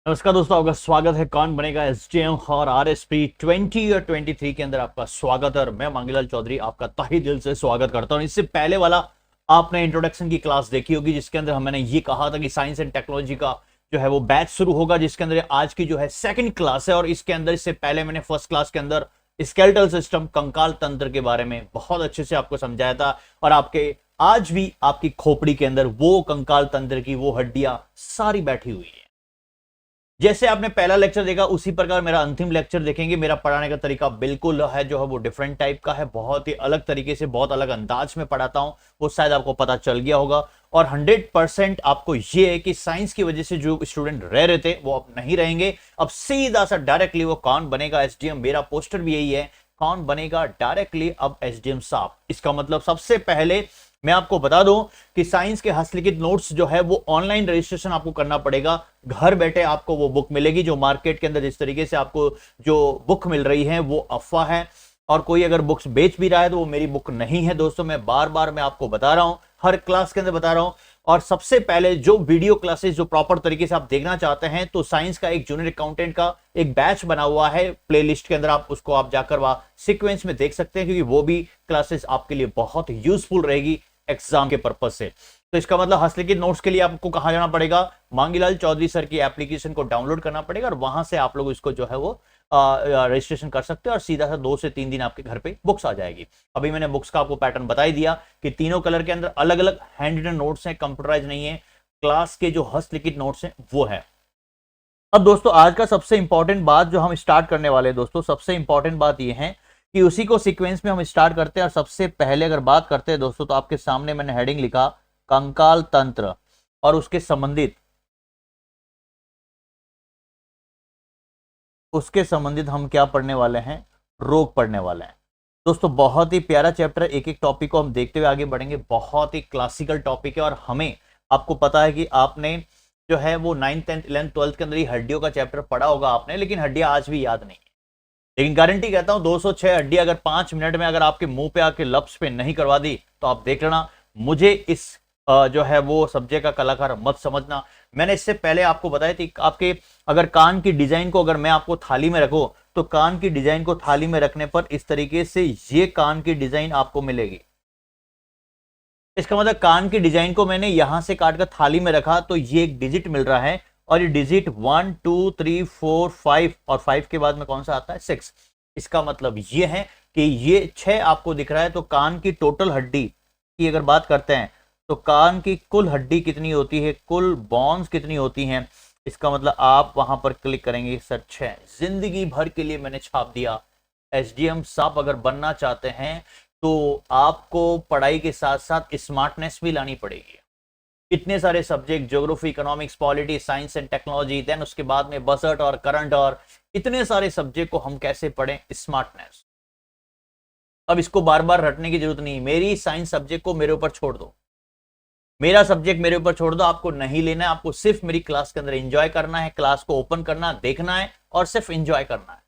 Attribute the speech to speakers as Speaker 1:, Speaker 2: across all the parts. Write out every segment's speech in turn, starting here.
Speaker 1: नमस्कार दोस्तों, आपका स्वागत है कौन बनेगा एसडीएम और आरएसपी 20 और 23 के अंदर आपका स्वागत है। और मैं मांगीलाल चौधरी आपका तहे दिल से स्वागत करता हूं। इससे पहले वाला आपने इंट्रोडक्शन की क्लास देखी होगी, जिसके अंदर मैंने ये कहा था कि साइंस एंड टेक्नोलॉजी का जो है वो बैच शुरू होगा, जिसके अंदर आज की जो है सेकंड क्लास है। और इसके अंदर इससे पहले मैंने फर्स्ट क्लास के अंदर स्केलेटल सिस्टम, कंकाल तंत्र के बारे में बहुत अच्छे से आपको समझाया था। और आपके आज भी आपकी खोपड़ी के अंदर वो कंकाल तंत्र की वो हड्डियां सारी बैठी हुई है। जैसे आपने पहला लेक्चर देखा उसी प्रकार मेरा अंतिम लेक्चर देखेंगे। मेरा पढ़ाने का तरीका बिल्कुल है जो है वो डिफरेंट टाइप का है, बहुत ही अलग तरीके से, बहुत अलग अंदाज में पढ़ाता हूं, वो शायद आपको पता चल गया होगा। और 100% आपको ये है कि साइंस की वजह से जो स्टूडेंट रह रहे थे वो अब नहीं रहेंगे। अब सीधा सा डायरेक्टली वो कौन बनेगा एसडीएम, मेरा पोस्टर भी यही है, कौन बनेगा डायरेक्टली अब एसडीएम साहब। इसका मतलब सबसे पहले मैं आपको बता दूं कि साइंस के हस्तलिखित नोट्स जो है वो ऑनलाइन रजिस्ट्रेशन आपको करना पड़ेगा। घर बैठे आपको वो बुक मिलेगी। जो मार्केट के अंदर जिस तरीके से आपको जो बुक मिल रही है वो अफवाह है, और कोई अगर बुक्स बेच भी रहा है तो वो मेरी बुक नहीं है दोस्तों। मैं बार बार मैं आपको बता रहा हूं, हर क्लास के अंदर बता रहा हूं। और सबसे पहले जो वीडियो क्लासेस जो प्रॉपर तरीके से आप देखना चाहते हैं, तो साइंस का एक जूनियर अकाउंटेंट का एक बैच बना हुआ है प्लेलिस्ट के अंदर, आप उसको आप जाकर वहां सीक्वेंस में देख सकते हैं, क्योंकि वो भी क्लासेस आपके लिए बहुत यूजफुल रहेगी एग्जाम के पर्पज से। तो इसका मतलब हस्तलिखित नोट्स के लिए आपको कहां जाना पड़ेगा, मांगीलाल चौधरी सर की एप्लीकेशन को डाउनलोड करना पड़ेगा, और वहां से आप लोग इसको जो है वो रजिस्ट्रेशन कर सकते हैं, और सीधा सा 2 से 3 दिन आपके घर पे बुक्स आ जाएगी। अभी मैंने बुक्स का आपको पैटर्न बता ही दिया कि तीनों कलर के अंदर अलग अलग हैंड रिटन नोट्स हैं, कंप्यूटराइज नहीं है। क्लास के जो हस्तलिखित नोट्स हैं वो है। अब दोस्तों आज का सबसे इंपॉर्टेंट बात जो हम स्टार्ट करने वाले हैं दोस्तों, सबसे इंपॉर्टेंट बात यह है कि उसी को सीक्वेंस में हम स्टार्ट करते हैं। और सबसे पहले अगर बात करते हैं दोस्तों, तो आपके सामने मैंने हेडिंग लिखा कंकाल तंत्र, और उसके संबंधित हम क्या पढ़ने वाले हैं, रोग पढ़ने वाले हैं दोस्तों। बहुत ही प्यारा चैप्टर, एक एक टॉपिक को हम देखते हुए आगे बढ़ेंगे। बहुत ही क्लासिकल टॉपिक है, और हमें आपको पता है कि आपने जो है वो 9th 10th 11th 12th के अंदर ही हड्डियों का चैप्टर पढ़ा होगा आपने, लेकिन हड्डियां आज भी याद नहीं है। लेकिन गारंटी कहता हूं 206 हड्डी अगर 5 मिनट में अगर आपके मुंह पे आके लप्स पे नहीं करवा दी, तो आप देख लेना। मुझे इस जो है वो सब्जेक्ट का कलाकार मत समझना। मैंने इससे पहले आपको बताया थी, आपके अगर कान की डिजाइन को अगर मैं आपको थाली में रखूं, तो कान की डिजाइन को थाली में रखने पर इस तरीके से ये कान की डिजाइन आपको मिलेगी। इसका मतलब कान की डिजाइन को मैंने यहां से काटकर थाली में रखा, तो ये एक डिजिट मिल रहा है, और ये डिजिट 1 2 3 4 5, और 5 के बाद में कौन सा आता है, 6। इसका मतलब ये है कि ये 6 आपको दिख रहा है। तो कान की टोटल हड्डी की अगर बात करते हैं, तो कान की कुल हड्डी कितनी होती है, कुल बॉन्स कितनी होती हैं, इसका मतलब आप वहां पर क्लिक करेंगे सर 6। जिंदगी भर के लिए मैंने छाप दिया। एसडीएम साहब अगर बनना चाहते हैं तो आपको पढ़ाई के साथ साथ स्मार्टनेस भी लानी पड़ेगी। इतने सारे subject, geography, economics, polity, science and technology, then उसके बाद में बजट और करंट, और इतने सारे सब्जेक्ट को हम कैसे पढ़ें, स्मार्टनेस। अब इसको बार बार रटने की जरूरत नहीं, मेरी साइंस सब्जेक्ट को मेरे ऊपर छोड़ दो, मेरा सब्जेक्ट मेरे ऊपर छोड़ दो। आपको नहीं लेना है, आपको सिर्फ मेरी क्लास के अंदर एंजॉय करना है, क्लास को ओपन करना, देखना है, और सिर्फ एंजॉय करना है।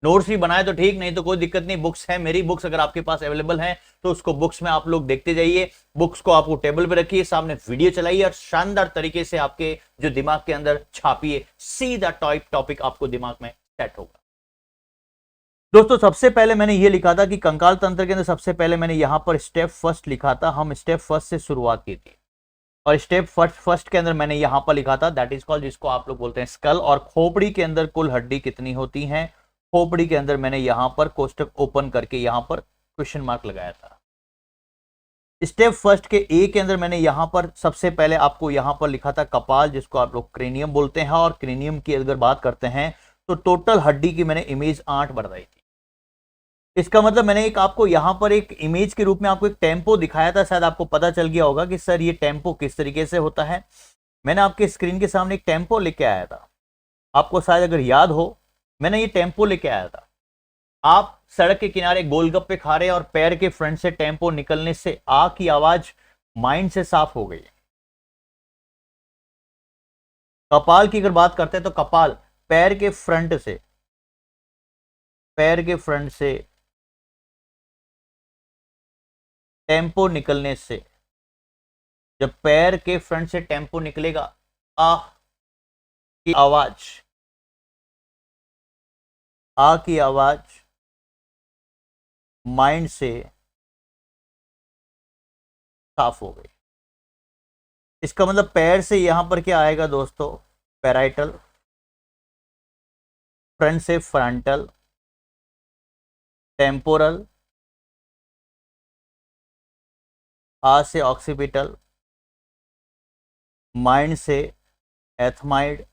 Speaker 1: नोट्स भी बनाए तो ठीक, नहीं तो कोई दिक्कत नहीं। बुक्स है, मेरी बुक्स अगर आपके पास अवेलेबल है तो उसको बुक्स में आप लोग देखते जाइए। बुक्स को आपको टेबल पे रखिए, सामने वीडियो चलाइए, और शानदार तरीके से आपके जो दिमाग के अंदर छापिए, सीधा टॉपिक आपको दिमाग में सेट होगा। दोस्तों सबसे पहले मैंने ये लिखा था कि कंकाल तंत्र के अंदर सबसे पहले मैंने यहां पर स्टेप फर्स्ट लिखा था, हम स्टेप फर्स्ट से शुरुआत की थी। और स्टेप फर्स्ट के अंदर मैंने यहां पर लिखा था, दैट इज कॉल्ड, जिसको आप लोग बोलते हैं स्कल। और खोपड़ी के अंदर कुल हड्डी कितनी होती है, खोपड़ी के अंदर मैंने यहां पर कोष्टक ओपन करके यहां पर क्वेश्चन मार्क लगाया था। स्टेप फर्स्ट के ए के अंदर मैंने यहां पर सबसे पहले आपको यहां पर लिखा था कपाल, जिसको आप लोग क्रेनियम बोलते हैं। और क्रेनियम की अगर बात करते हैं तो टोटल हड्डी की मैंने इमेज 8 बताई थी। इसका मतलब मैंने एक आपको यहां पर एक इमेज के रूप में आपको एक टेम्पो दिखाया था, शायद आपको पता चल गया होगा कि सर ये टेम्पो किस तरीके से होता है। मैंने आपके स्क्रीन के सामने एक टेम्पो लेके आया था, आपको शायद अगर याद हो, मैंने ये टेम्पो लेके आया था। आप सड़क के किनारे गोलगप्पे खा रहे हैं, और पैर के फ्रंट से टेम्पो निकलने से आ की आवाज माइंड से साफ हो गई। कपाल की अगर बात करते हैं तो कपाल पैर के फ्रंट से, पैर के फ्रंट से टेम्पो निकलने से, जब पैर के फ्रंट से टेम्पो निकलेगा, आह की आवाज, आ की आवाज माइंड से साफ हो गई। इसका मतलब पैर से यहां पर क्या आएगा दोस्तों, पैराइटल, फ्रंट से फ्रंटल, टेम्पोरल, आ से ऑक्सीपिटल, माइंड से एथमाइड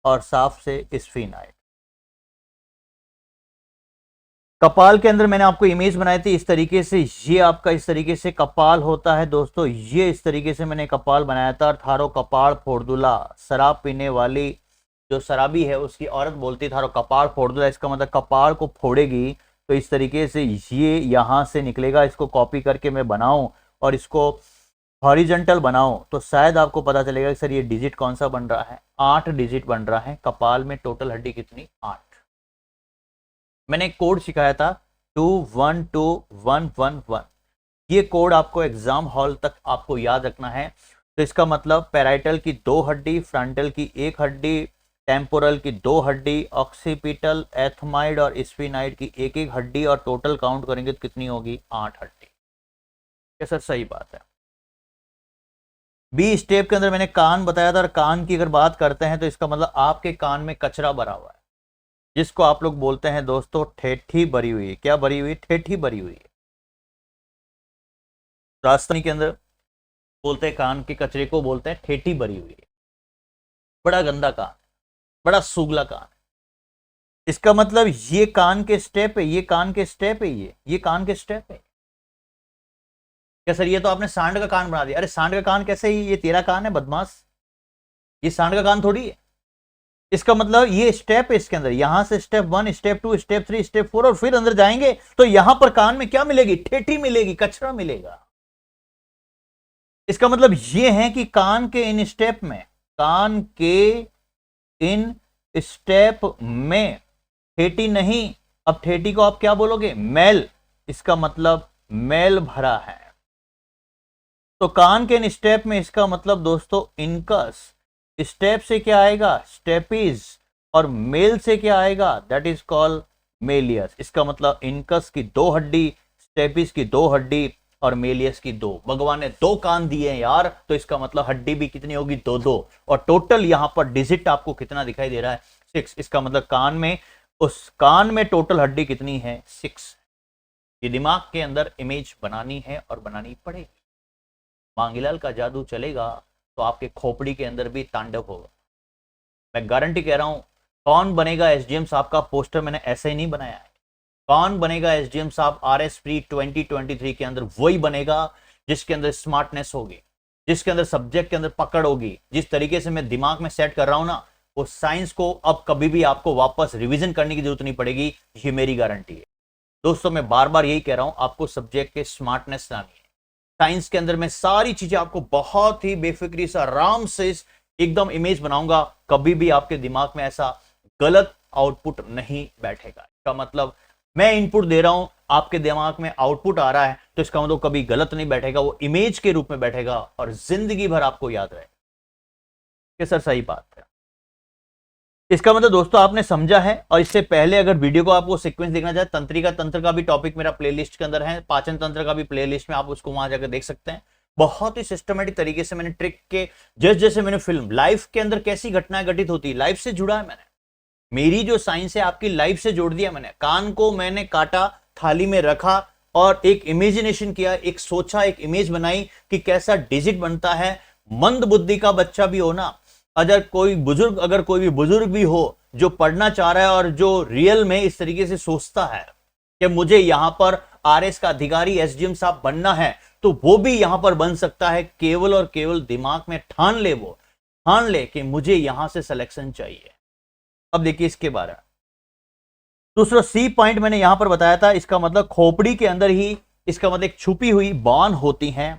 Speaker 1: और साफ से स्फीनाइड। कपाल के अंदर मैंने आपको इमेज बनाई थी इस तरीके से, ये आपका इस तरीके से कपाल होता है दोस्तों, ये इस तरीके से मैंने कपाल बनाया था। थारो कपाल फोड़दुला, शराब पीने वाली जो शराबी है उसकी औरत बोलती थारो कपाल फोड़दुला, इसका मतलब कपाल को फोड़ेगी। तो इस तरीके से ये यहां से निकलेगा, इसको कॉपी करके मैं बनाऊं और इसको हॉरिजेंटल बनाऊं तो शायद आपको पता चलेगा कि सर ये डिजिट कौन सा बन रहा है। 8 डिजिट बन रहा है। कपाल में टोटल हड्डी कितनी, 8। मैंने एक कोड सिखाया था 212111, ये कोड आपको एग्जाम हॉल तक आपको याद रखना है। तो इसका मतलब पैराइटल की 2 हड्डी, फ्रंटल की 1 हड्डी, टेम्पोरल की 2 हड्डी, ऑक्सीपिटल, एथमाइड और स्फीनाइड की 1-1 हड्डी, और टोटल काउंट करेंगे तो कितनी होगी, 8 हड्डी। क्या सर सही बात है। बी स्टेप के अंदर मैंने कान बताया था, और कान की अगर बात करते हैं तो इसका मतलब आपके कान में कचरा भरा हुआ है, जिसको आप लोग बोलते हैं दोस्तों ठेठी भरी हुई है। क्या भरी हुई, ठेठी भरी हुई है। राजस्थानी के अंदर बोलते हैं कान के कचरे को बोलते हैं ठेठी भरी हुई है। बड़ा गंदा कान, बड़ा सूगला कान। इसका मतलब ये कान के स्टेप है, ये कान के स्टेप है, ये कान के स्टेप है। क्या सर ये तो आपने सांड का कान बना दिया। अरे सांड का कान कैसे, ये तेरा कान है बदमाश, ये सांड का कान थोड़ी है। इसका मतलब ये स्टेप है इसके अंदर, यहां से स्टेप 1, स्टेप 2, स्टेप 3, स्टेप 4 और फिर अंदर जाएंगे तो यहां पर कान में क्या मिलेगी, ठेठी मिलेगी, कचरा मिलेगा। इसका मतलब ये है कि कान के इन स्टेप में, कान के इन स्टेप में ठेठी नहीं, अब ठेठी को आप क्या बोलोगे, मैल। इसका मतलब मैल भरा है। तो कान के इन स्टेप में इसका मतलब दोस्तों इनकस, स्टेप से क्या आएगा, स्टेपीज, और मेल से क्या आएगा, दैट इज कॉल्ड मेलियस। इसका मतलब इनकस की 2 हड्डी, स्टेपीज की 2 हड्डी और मेलियस की 2। भगवान ने 2 कान दिए हैं यार, तो इसका मतलब हड्डी भी कितनी होगी, 2-2। और टोटल यहां पर डिजिट आपको कितना दिखाई दे रहा है, 6। इसका मतलब कान में, उस कान में टोटल हड्डी कितनी है, 6। ये दिमाग के अंदर इमेज बनानी है और बनानी पड़ेगी। मांगीलाल का जादू चलेगा तो आपके खोपड़ी के अंदर भी तांडव होगा। मैं गारंटी कह रहा हूं। कौन बनेगा एसडीएम साहब का पोस्टर मैंने ऐसे ही नहीं बनाया है। कौन बनेगा एसडीएम साहब आरएस प्री 2023 के अंदर, वही बनेगा जिसके अंदर स्मार्टनेस होगी, जिसके अंदर सब्जेक्ट के अंदर पकड़ होगी। जिस तरीके से मैं दिमाग में सेट कर रहा हूं ना, वो साइंस को अब कभी भी आपको वापस रिवीजन करने की जरूरत नहीं पड़ेगी, ये मेरी गारंटी है। दोस्तों मैं बार बार यही कह रहा हूं, आपको सब्जेक्ट के स्मार्टनेस लानी है। साइंस के अंदर मैं सारी चीजें आपको बहुत ही बेफिक्री से आराम से एकदम इमेज बनाऊंगा, कभी भी आपके दिमाग में ऐसा गलत आउटपुट नहीं बैठेगा। इसका मतलब मैं इनपुट दे रहा हूं, आपके दिमाग में आउटपुट आ रहा है, तो इसका मतलब कभी गलत नहीं बैठेगा, वो इमेज के रूप में बैठेगा और जिंदगी भर आपको याद रहेगा। कि सर सही बात है। इसका मतलब दोस्तों आपने समझा है। और इससे पहले अगर वीडियो को आपको सीक्वेंस देखना चाहे, तंत्रिका तंत्र का भी टॉपिक मेरा प्लेलिस्ट के अंदर है, पाचन तंत्र का भी प्लेलिस्ट में, आप उसको वहां जाकर देख सकते हैं। बहुत ही सिस्टमेटिक तरीके से मैंने ट्रिक के, जैसे जैसे मैंने फिल्म लाइफ के अंदर कैसी घटनाएं घटित होती है, लाइफ से जुड़ा है मैंने। मेरी जो साइंस है आपकी लाइफ से जोड़ दिया मैंने। कान को मैंने काटा, थाली में रखा और एक इमेजिनेशन किया, एक सोचा, एक इमेज बनाई कि कैसा डिजिट बनता है। मंद बुद्धि का बच्चा भी हो ना, अगर कोई भी बुजुर्ग भी हो जो पढ़ना चाह रहा है और जो रियल में इस तरीके से सोचता है कि मुझे यहां पर आरएस का अधिकारी एसडीएम साहब बनना है, तो वो भी यहां पर बन सकता है। केवल और केवल दिमाग में ठान ले कि मुझे यहां से सिलेक्शन चाहिए। अब देखिए इसके बारे में दूसरा सी पॉइंट मैंने यहां पर बताया था। इसका मतलब खोपड़ी के अंदर ही, इसका मतलब एक छुपी हुई बॉन होती है।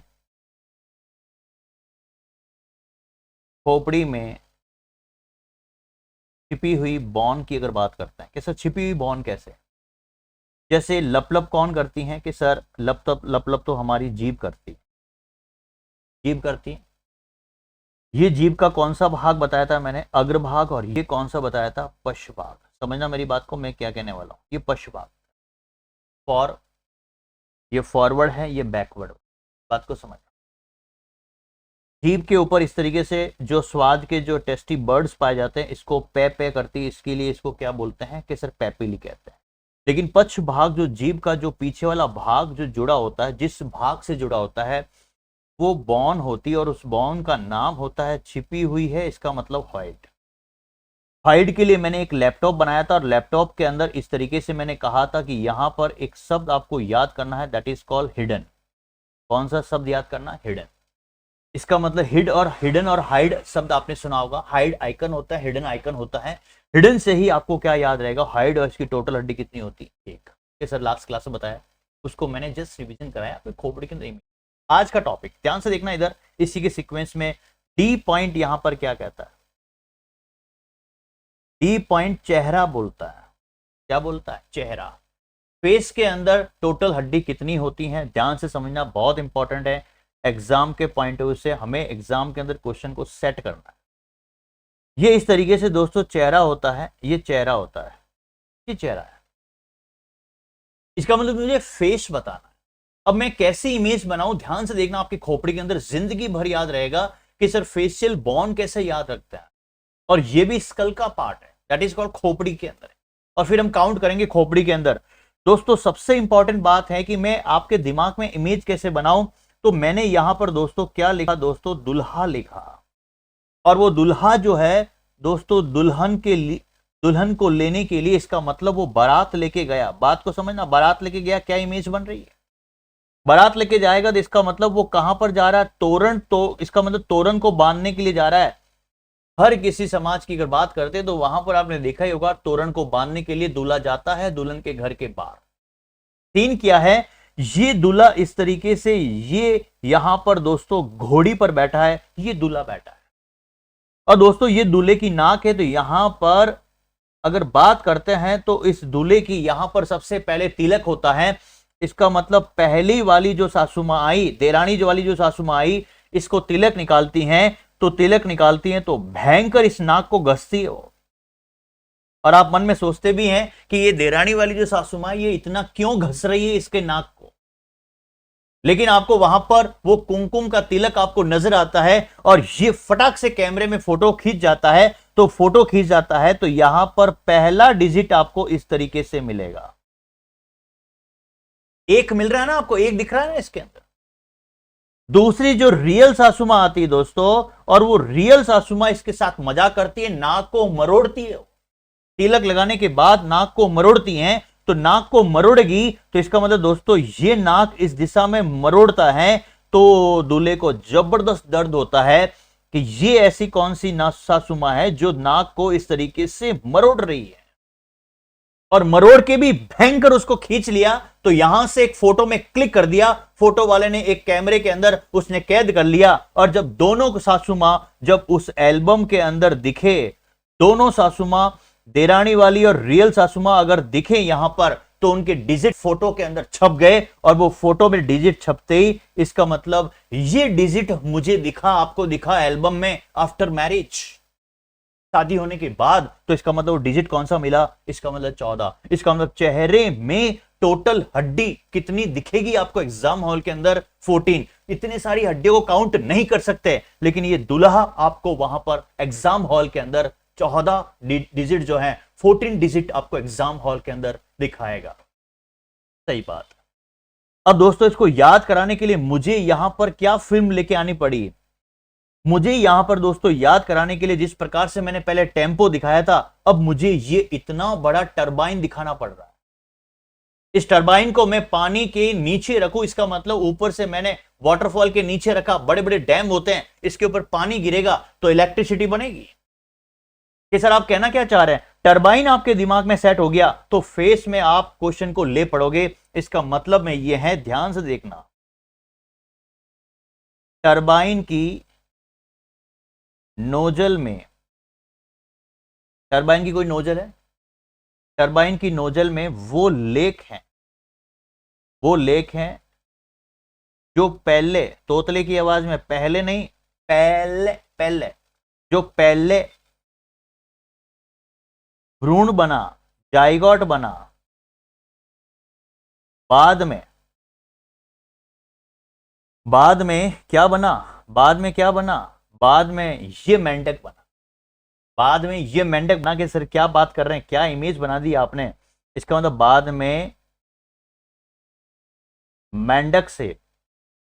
Speaker 1: खोपड़ी में छिपी हुई बॉन की अगर बात करते हैं कि सर छिपी हुई बॉन कैसे, जैसे लप लप कौन करती हैं, कि सर लप लप तो हमारी जीभ करती है। जीभ करती है। ये जीभ का कौन सा भाग बताया था मैंने, अग्रभाग, और ये कौन सा बताया था, पश्च भाग। समझना मेरी बात को, मैं क्या कहने वाला हूं। ये पश्च भाग फॉर, ये फॉरवर्ड है, ये बैकवर्ड। बात को समझ। जीभ के ऊपर इस तरीके से जो स्वाद के जो टेस्टी बर्ड्स पाए जाते हैं, इसको पे पे करती है, इसके लिए इसको क्या बोलते हैं कि सर पेपिली कहते हैं। लेकिन पश्च भाग जो जीभ का जो पीछे वाला भाग जो जुड़ा होता है, जिस भाग से जुड़ा होता है वो बॉन होती है, और उस बॉन का नाम होता है छिपी हुई है, इसका मतलब हॉइड। हॉइड के लिए मैंने एक लैपटॉप बनाया था, और लैपटॉप के अंदर इस तरीके से मैंने कहा था कि यहां पर एक शब्द आपको याद करना है, दैट इज कॉल्ड हिडन। कौन सा शब्द याद करना है, हिडन। इसका मतलब हिड और हिडन और हाइड शब्द आपने सुना होगा। हाइड आइकन होता है, हिडन आइकन होता है। हिडन से ही आपको क्या याद रहेगा, हाइड, और इसकी टोटल हड्डी कितनी होती है, एक। ये सर लास्ट क्लास में बताया, उसको मैंने जस्ट रिवीजन कराया आपके खोपड़ी के अंदर। आज का टॉपिक ध्यान से देखना इधर, इसी के सीक्वेंस में। डी पॉइंट यहां पर क्या कहता है, डी पॉइंट चेहरा बोलता है। क्या बोलता है, चेहरा। फेस के अंदर टोटल हड्डी कितनी होती है, ध्यान से समझना, बहुत इंपॉर्टेंट है। एग्जाम के पॉइंट ऑफ व्यू से हमें एग्जाम के अंदर क्वेश्चन को सेट करना है। ये इस तरीके से दोस्तों चेहरा होता है, ये चेहरा होता है, ये चेहरा है। इसका मतलब मुझे फेस बताना है। अब मैं कैसी इमेज बनाऊं, ध्यान से देखना, आपकी खोपड़ी के अंदर जिंदगी भर याद रहेगा कि सर फेशियल बॉन कैसे याद रखता है। और ये भी स्कल का पार्ट है, दैट इज कॉल्ड खोपड़ी के अंदर। और फिर हम काउंट करेंगे खोपड़ी के अंदर। दोस्तों सबसे इंपॉर्टेंट बात है कि मैं आपके दिमाग में इमेज कैसे बनाऊं, तो मैंने यहां पर दोस्तों क्या लिखा, दोस्तों दुल्हा लिखा। और वो दुल्हा जो है दोस्तों, दुल्हन को लेने के लिए, इसका मतलब वो बारात लेके गया। बात को समझना, बारात लेके गया, क्या इमेज बन रही है, बारात लेके जाएगा तो इसका मतलब वो कहां पर जा रहा है, तोरण, तो इसका मतलब तोरण को बांधने के लिए जा रहा है। हर किसी समाज की अगर बात करते हैं तो वहां पर आपने देखा ही होगा, तोरण को बांधने के लिए दूल्हा जाता है दुल्हन के घर के बाहर। सीन क्या है, ये दूल्हा इस तरीके से, ये यहां पर दोस्तों घोड़ी पर बैठा है, ये दूल्हा बैठा है। और दोस्तों ये दूल्हे की नाक है, तो यहां पर अगर बात करते हैं तो इस दूल्हे की यहां पर सबसे पहले तिलक होता है। इसका मतलब पहली वाली जो सासू मां आई, देरानी जो वाली जो सासू मां आई, इसको तिलक निकालती हैं। तो तिलक निकालती हैं तो भयंकर इस नाक को घसती है। और आप मन में सोचते भी हैं कि ये देरानी वाली जो सासू मां, ये इतना क्यों घस रही है इसके नाक को। लेकिन आपको वहां पर वो कुमकुम का तिलक आपको नजर आता है, और ये फटाक से कैमरे में फोटो खींच जाता है। तो फोटो खींच जाता है तो यहां पर पहला डिजिट आपको इस तरीके से मिलेगा। एक मिल रहा है ना आपको, एक दिख रहा है ना इसके अंदर। दूसरी जो रियल सासुमा आती है दोस्तों, और वो रियल सासुमा इसके साथ मजाक करती है, नाक को मरोड़ती है। तिलक लगाने के बाद नाक को मरोड़ती हैं। तो नाक को मरोड़ेगी तो इसका मतलब दोस्तों ये नाक इस दिशा में मरोड़ता है, तो दूल्हे को जबरदस्त दर्द होता है कि ये ऐसी कौन सी सासुमा है जो नाक को इस तरीके से मरोड़ रही है। और मरोड़ के भी भयंकर उसको खींच लिया, तो यहां से एक फोटो में क्लिक कर दिया, फोटो वाले ने एक कैमरे के अंदर उसने कैद कर लिया। और जब दोनों सासुमा जब उस एल्बम के अंदर दिखे, दोनों सासुमा, देरानी वाली और रियल सासुमा अगर दिखे यहां पर, तो उनके डिजिट फोटो के अंदर छप गए। और वो फोटो में डिजिट छपते ही इसका मतलब ये डिजिट मुझे दिखा, आपको दिखा एल्बम में आफ्टर मैरिज, शादी होने के बाद। तो इसका मतलब वो डिजिट कौन सा मिला, इसका मतलब 14। इसका मतलब चेहरे में टोटल हड्डी कितनी दिखेगी आपको एग्जाम हॉल के अंदर, 14। इतनी सारी हड्डियों को काउंट नहीं कर सकते, लेकिन ये दुल्हा आपको वहां पर एग्जाम हॉल के अंदर 14 डिजिट जो है, 14 डिजिट आपको एग्जाम हॉल के अंदर दिखाएगा। सही बात। अब दोस्तों इसको याद कराने के लिए मुझे यहां पर क्या फिल्म लेके आनी पड़ी, मुझे यहां पर दोस्तों याद कराने के लिए जिस प्रकार से मैंने पहले टेम्पो दिखाया था, अब मुझे ये इतना बड़ा टरबाइन दिखाना पड़ रहा है। इस टरबाइन को मैं पानी के नीचे रखूं, इसका मतलब ऊपर से मैंने वाटरफॉल के नीचे रखा, बड़े बड़े डैम होते हैं, इसके ऊपर पानी गिरेगा तो इलेक्ट्रिसिटी बनेगी। कि सर आप कहना क्या चाह रहे हैं, टरबाइन आपके दिमाग में सेट हो गया तो फेस में आप क्वेश्चन को ले पड़ोगे। इसका मतलब में यह है, ध्यान से देखना, टरबाइन की नोजल में, टरबाइन की कोई नोजल है, टरबाइन की नोजल में वो लेक है, वो लेक है जो पहले, तोतले की आवाज में पहले नहीं, पहले पहले, जो पहले भ्रूण बना, जाइगोट बना, बाद में क्या बना, बाद में क्या बना, बाद में ये मेंढक बना, बाद में ये मेंढक बना के सर क्या बात कर रहे हैं, क्या इमेज बना दी आपने। इसका मतलब बाद में मेंढक से,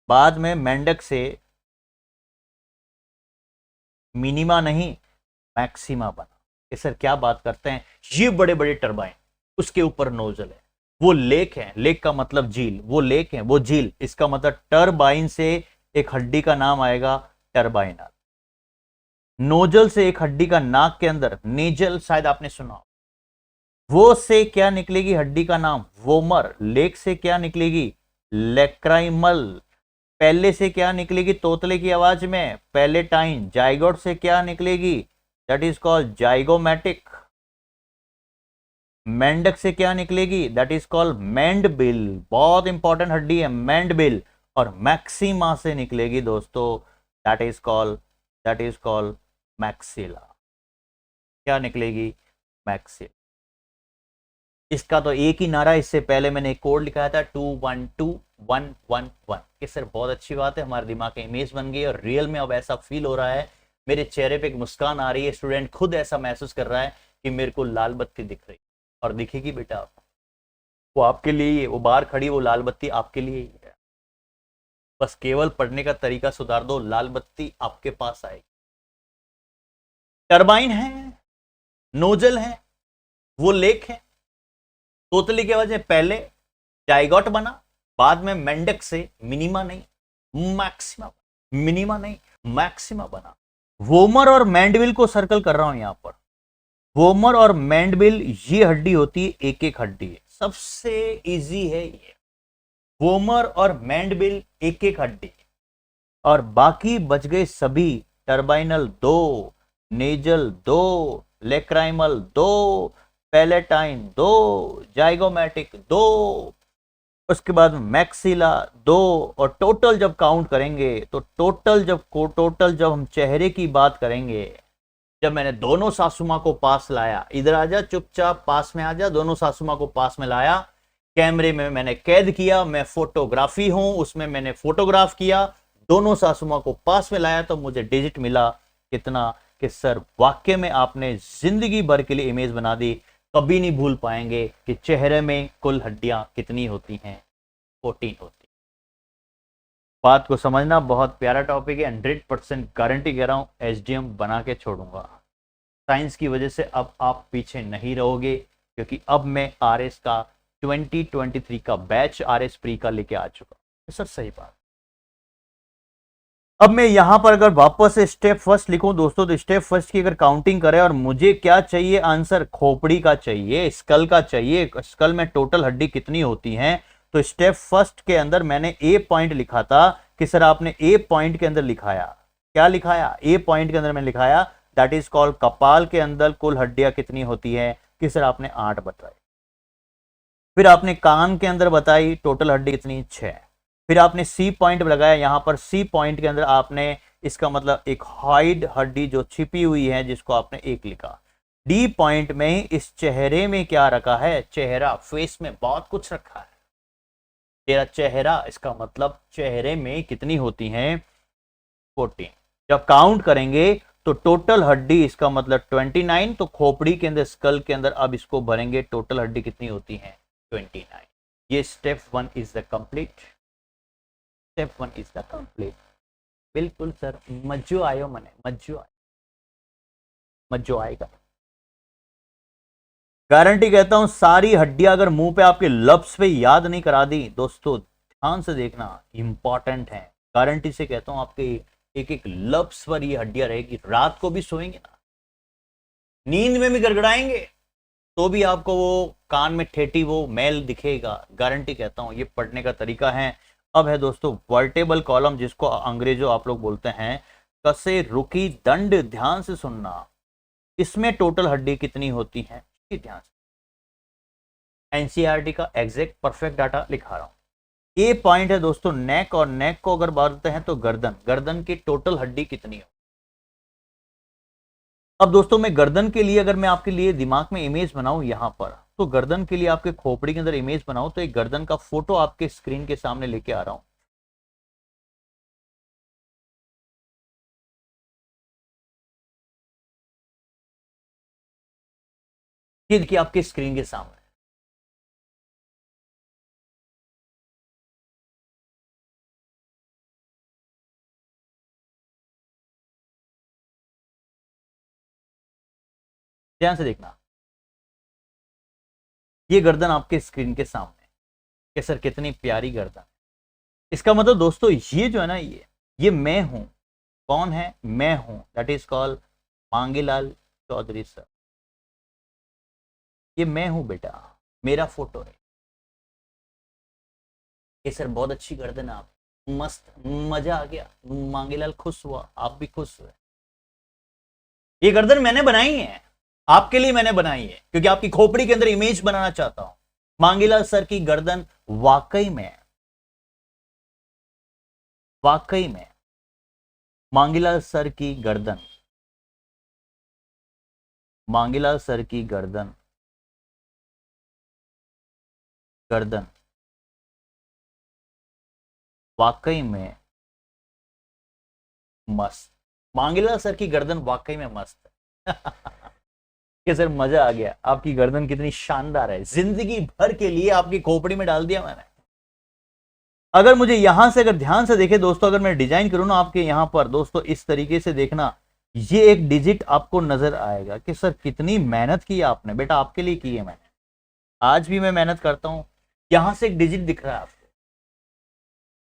Speaker 1: बाद में मेंढक से मिनिमा नहीं मैक्सिमा बना। ये सर क्या बात करते हैं, ये बड़े बड़े टरबाइन, उसके ऊपर नोजल है, वो लेक है, लेक का मतलब झील, वो लेक है वो झील, इसका मतलब टरबाइन से एक हड्डी का नाम आएगा टरबाइनल। नोजल से एक हड्डी का नाक के अंदर, नेजल शायद आपने सुना। वो से क्या निकलेगी हड्डी का नाम वोमर, लेक से क्या निकलेगी लेक्राइमल, पहले से क्या निकलेगी तोतले की आवाज में पैलेटाइन, जाइगोट से क्या निकलेगी दैट इज कॉल्ड जाइगोमैटिक, मेंढक से क्या निकलेगी दैट इज कॉल्ड मैंडबिल, बहुत इंपॉर्टेंट हड्डी है मैंडबिल, और मैक्सिमा से निकलेगी दोस्तों दैट इज कॉल्ड मैक्सिला, क्या निकलेगी मैक्सिला। इसका तो एक ही नारा, इससे पहले मैंने एक कोड लिखाया था 212111 कि सर बहुत अच्छी बात है, हमारे दिमाग की इमेज बन गई और रियल में अब ऐसा फील हो रहा है, मेरे चेहरे पे एक मुस्कान आ रही है, स्टूडेंट खुद ऐसा महसूस कर रहा है कि मेरे को लाल बत्ती दिख रही और दिखेगी बेटा आपको, वो आपके लिए ही, वो बाहर खड़ी वो लाल बत्ती आपके लिए ही है, बस केवल पढ़ने का तरीका सुधार दो, लाल बत्ती आपके पास आएगी। टरबाइन है, नोजल है, वो लेक है, तोतली की वजह पहले जाइगोट बना, बाद में मेंढक से मिनिमा नहीं मैक्सिमा, मिनिमा नहीं मैक्सिमा बना। वोमर और मैंडबिल को सर्कल कर रहा हूं यहां पर, वोमर और मैंडबिल ये हड्डी होती है, एक एक हड्डी है, सबसे इजी है ये, वोमर और मैंडबिल एक एक हड्डी, और बाकी बच गए सभी टर्बाइनल 2, नेजल 2, लेक्राइमल 2, पैलेटाइन 2, जाइगोमैटिक 2, उसके बाद मैक्सिला 2, और टोटल जब काउंट करेंगे तो टोटल जब हम चेहरे की बात करेंगे, जब मैंने दोनों सासुमा को पास लाया, इधर आजा चुपचाप पास में आजा, दोनों सासुमा को पास में लाया, कैमरे में मैंने कैद किया, मैं फोटोग्राफी हूं उसमें मैंने फोटोग्राफ किया, दोनों सासुमा को पास में लाया, तो मुझे डिजिट मिला कितना कि सर वाक्य में आपने जिंदगी भर के लिए इमेज बना दी, कभी नहीं भूल पाएंगे कि चेहरे में कुल हड्डियां कितनी होती हैं, 14 होती। बात को समझना, बहुत प्यारा टॉपिक है, 100% गारंटी कह रहा हूं एसडीएम बना के छोड़ूंगा। साइंस की वजह से अब आप पीछे नहीं रहोगे, क्योंकि अब मैं आरएस का 2023 का बैच आरएस प्री का लेके आ चुका हूं। सर सही बात। अब मैं यहां पर अगर वापस से स्टेप फर्स्ट लिखूं दोस्तों, तो स्टेप फर्स्ट की अगर काउंटिंग करें, और मुझे क्या चाहिए आंसर, खोपड़ी का चाहिए, स्कल का चाहिए, स्कल में टोटल हड्डी कितनी होती हैं, तो स्टेप फर्स्ट के अंदर मैंने ए पॉइंट लिखा था कि सर आपने ए पॉइंट के अंदर लिखाया, क्या लिखाया, ए पॉइंट के अंदर मैंने लिखाया दैट इज कॉल्ड कपाल के अंदर कुल हड्डियां कितनी होती है, कि सर आपने 8 बताई। फिर आपने कान के अंदर बताई टोटल हड्डी कितनी, 6। फिर आपने सी पॉइंट लगाया, यहां पर सी पॉइंट के अंदर आपने इसका मतलब एक हाइड हड्डी जो छिपी हुई है जिसको आपने 1 लिखा। डी पॉइंट में इस चेहरे में क्या रखा है, चेहरा, फेस में बहुत कुछ रखा है, तेरा चेहरा, इसका मतलब चेहरे में कितनी होती हैं 14। जब काउंट करेंगे तो टोटल हड्डी, इसका मतलब 29, तो खोपड़ी के अंदर स्कल के अंदर अब इसको भरेंगे, टोटल हड्डी कितनी होती है 29। ये step 1 is the complete, step 1 is the complete. बिल्कुल सर, मज्जो आयो मने, मज्जो आएगा, गारंटी कहता हूं। सारी हड्डियां अगर मुंह पे आपके लब्स पे याद नहीं करा दी दोस्तों, ध्यान से देखना, इंपॉर्टेंट है, गारंटी से कहता हूं आपके एक एक लब्स पर ये हड्डियां रहेगी, रात को भी सोएंगे ना, नींद में भी गड़गड़ाएंगे तो भी आपको वो कान में ठेठी वो मैल दिखेगा, गारंटी कहता हूं। ये पढ़ने का तरीका है। अब है दोस्तों वर्टेबल कॉलम, जिसको अंग्रेजों आप लोग बोलते हैं कसे रुकी दंड, ध्यान से सुनना, इसमें टोटल हड्डी कितनी होती है, ध्यान से, एनसीईआरटी का एग्जैक्ट परफेक्ट डाटा लिखा रहा हूं। ए पॉइंट है दोस्तों नेक, और नेक को अगर बोलते हैं तो गर्दन, गर्दन की टोटल हड्डी कितनी हो, अब दोस्तों मैं गर्दन के लिए अगर मैं आपके लिए दिमाग में इमेज बनाऊं यहां पर, तो गर्दन के लिए आपके खोपड़ी के अंदर इमेज बनाऊं, तो एक गर्दन का फोटो आपके स्क्रीन के सामने लेके आ रहा हूं। ये देखिए आपके स्क्रीन के सामने। ध्यान से देखना, ये गर्दन आपके स्क्रीन के सामने कि सर कितनी प्यारी गर्दन। इसका मतलब दोस्तों ये जो है ना, ये मैं हूं। कौन है? मैं हूं। That is called Mangilal Chaudhary sir. ये मैं हूं बेटा, मेरा फोटो है। ये सर बहुत अच्छी गर्दन है आप, मस्त, मजा आ गया। मांगीलाल खुश हुआ, आप भी खुश हुए। ये गर्दन मैंने बनाई है, आपके लिए मैंने बनाई है, क्योंकि आपकी खोपड़ी के अंदर इमेज बनाना चाहता हूं। मांगीलाल सर की गर्दन वाकई में, वाकई में मांगीलाल सर की गर्दन, मांगीलाल सर की गर्दन, गर्दन वाकई में मस्त। मांगीलाल सर की गर्दन वाकई में मस्त है। कि सर मजा आ गया, आपकी गर्दन कितनी शानदार है, जिंदगी भर के लिए आपकी खोपड़ी में डाल दिया मैंने। अगर मुझे यहां से, अगर ध्यान से देखे दोस्तों, अगर मैं डिजाइन करूं ना आपके यहां पर दोस्तों, इस तरीके से देखना, ये एक डिजिट आपको नजर आएगा कि सर कितनी मेहनत की आपने बेटा, आपके लिए की है मैंने। आज भी मैं मेहनत करता हूं। यहां से एक डिजिट दिख रहा है आपको,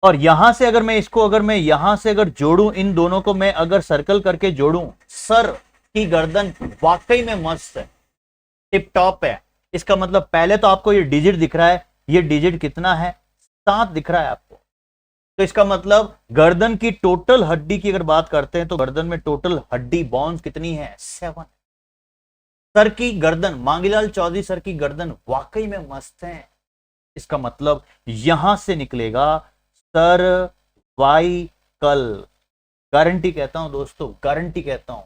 Speaker 1: और यहां से अगर मैं इसको, अगर मैं यहां से अगर जोड़ूं, इन दोनों को मैं अगर सर्कल करके जोड़ूं, सर की गर्दन वाकई में मस्त है, टिप टॉप है। इसका मतलब पहले तो आपको ये डिजिट दिख रहा है, ये डिजिट कितना है? 7 दिख रहा है आपको। तो इसका मतलब गर्दन की टोटल हड्डी की अगर बात करते हैं, तो गर्दन में टोटल हड्डी बॉन्स कितनी है? 7। सर की गर्दन, मांगीलाल चौधरी सर की गर्दन वाकई में मस्त है। इसका मतलब यहां से निकलेगा सर वाई कल। गारंटी कहता हूं दोस्तों, गारंटी कहता हूं,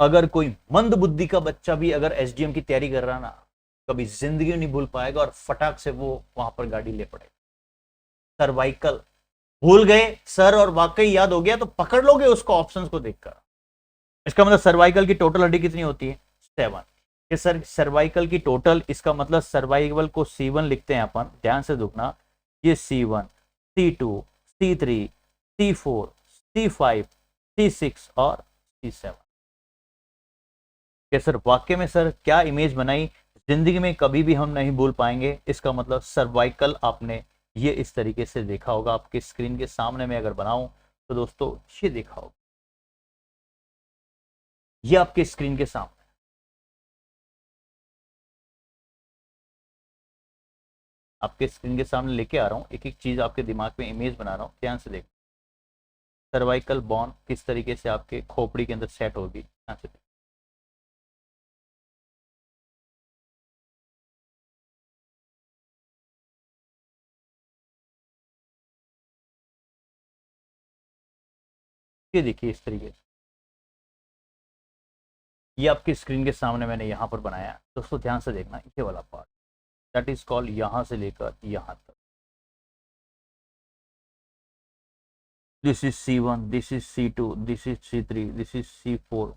Speaker 1: अगर कोई मंद बुद्धि का बच्चा भी अगर एसडीएम की तैयारी कर रहा ना, कभी जिंदगी नहीं भूल पाएगा, और फटाक से वो वहां पर गाड़ी ले पड़ेगा। सर्वाइकल भूल गए सर और वाकई याद हो गया, तो पकड़ लोगे उसको ऑप्शंस को देखकर। इसका मतलब सर्वाइकल की टोटल हड्डी कितनी होती है? 7। ये सर सर्वाइकल की टोटल, इसका मतलब सर्वाइकल को C1 लिखते हैं अपन, ध्यान से देखना, ये C1, C2, C3, C4, C5, C6 और C7। कि सर वाक्य में सर क्या इमेज बनाई, जिंदगी में कभी भी हम नहीं भूल पाएंगे। इसका मतलब सर्वाइकल आपने ये इस तरीके से देखा होगा, आपके स्क्रीन के सामने में अगर बनाऊं तो दोस्तों ये देखा होगा, ये आपके स्क्रीन के सामने, आपके स्क्रीन के सामने लेके आ रहा हूं, एक एक चीज आपके दिमाग में इमेज बना रहा हूं, ध्यान से देख। सर्वाइकल बॉन्ड किस तरीके से आपके खोपड़ी के अंदर सेट होगी, ध्यान से देख। ये देखिए इस तरीके से, ये आपकी स्क्रीन के सामने मैंने यहां पर बनाया। दोस्तों ध्यान से देखना, ये वाला पार्ट, दैट इज कॉल्ड, यहां से लेकर यहां तक, this is C1, this is C2, this is C3, this is C4,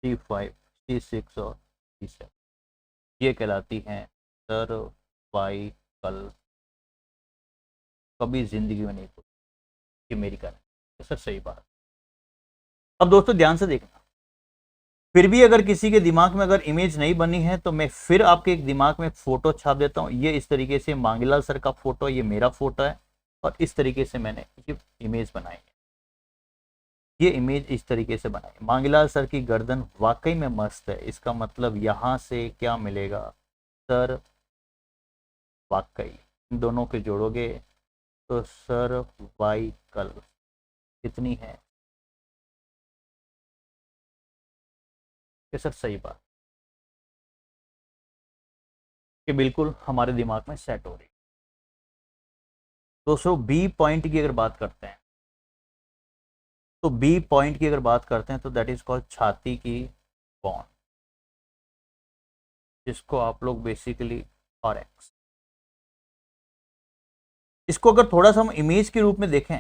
Speaker 1: C5, C6 और C7। ये कहलाती हैं सर्वाइकल। कभी जिंदगी में नहीं भूल, ये मेरी कहना सर, सही बात। अब दोस्तों ध्यान से देखना, फिर भी अगर किसी के दिमाग में अगर इमेज नहीं बनी है, तो मैं फिर आपके एक दिमाग में फोटो छाप देता हूँ। ये इस तरीके से मांगीलाल सर का फोटो, ये मेरा फोटो है, और इस तरीके से मैंने ये इमेज बनाई है। ये इमेज इस तरीके से बनाई। मांगीलाल सर की गर्दन वाकई में मस्त है। इसका मतलब यहां से क्या मिलेगा? सर वाकई, इन दोनों के जोड़ोगे तो सर वाई कल कितनी है? ये सर सही बात कि बिल्कुल हमारे दिमाग में सेट हो रही। दोस्तों बी पॉइंट की अगर बात करते हैं, तो बी पॉइंट की अगर बात करते हैं तो दैट इज कॉल्ड छाती की बोन, जिसको आप लोग बेसिकली थॉरैक्स। इसको अगर थोड़ा सा हम इमेज के रूप में देखें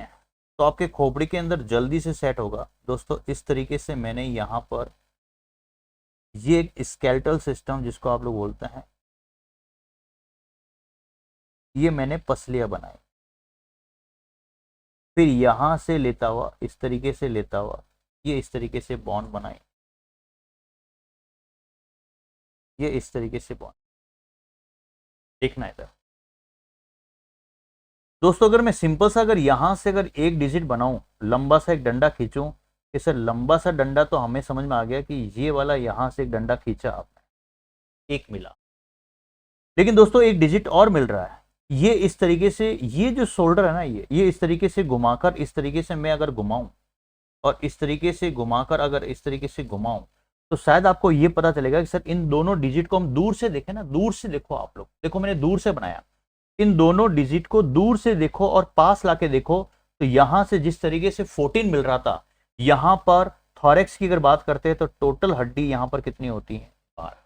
Speaker 1: तो आपके खोपड़ी के अंदर जल्दी से सेट होगा दोस्तों। इस तरीके से मैंने यहाँ पर ये एक स्केलेटल सिस्टम जिसको आप लोग बोलते हैं, ये मैंने पसलियां बनाई, फिर यहां से लेता हुआ इस तरीके से लेता हुआ ये इस तरीके से बॉन्ड बनाई, ये इस तरीके से बॉन्ड। देखना है इधर दोस्तों, अगर मैं सिंपल सा अगर यहां से अगर एक डिजिट बनाऊं, लंबा सा एक डंडा खींचूं, कि सर लंबा सा डंडा तो हमें समझ में आ गया कि ये वाला यहां से एक डंडा खींचा आपने, एक मिला। लेकिन दोस्तों एक डिजिट और मिल रहा है, ये इस तरीके से, ये जो शोल्डर है ना, ये इस तरीके से घुमाकर, इस तरीके से मैं अगर घुमाऊं और इस तरीके से घुमाकर अगर इस तरीके से घुमाऊं, तो शायद आपको ये पता चलेगा कि सर इन दोनों डिजिट को हम दूर से देखें ना, दूर से देखो आप लोग, देखो मैंने दूर से बनाया, इन दोनों डिजिट को दूर से देखो और पास लाके देखो, तो यहां से जिस तरीके से 14 मिल रहा था, यहां पर थॉरेक्स की अगर बात करते हैं तो टोटल हड्डी यहां पर कितनी होती है, 12।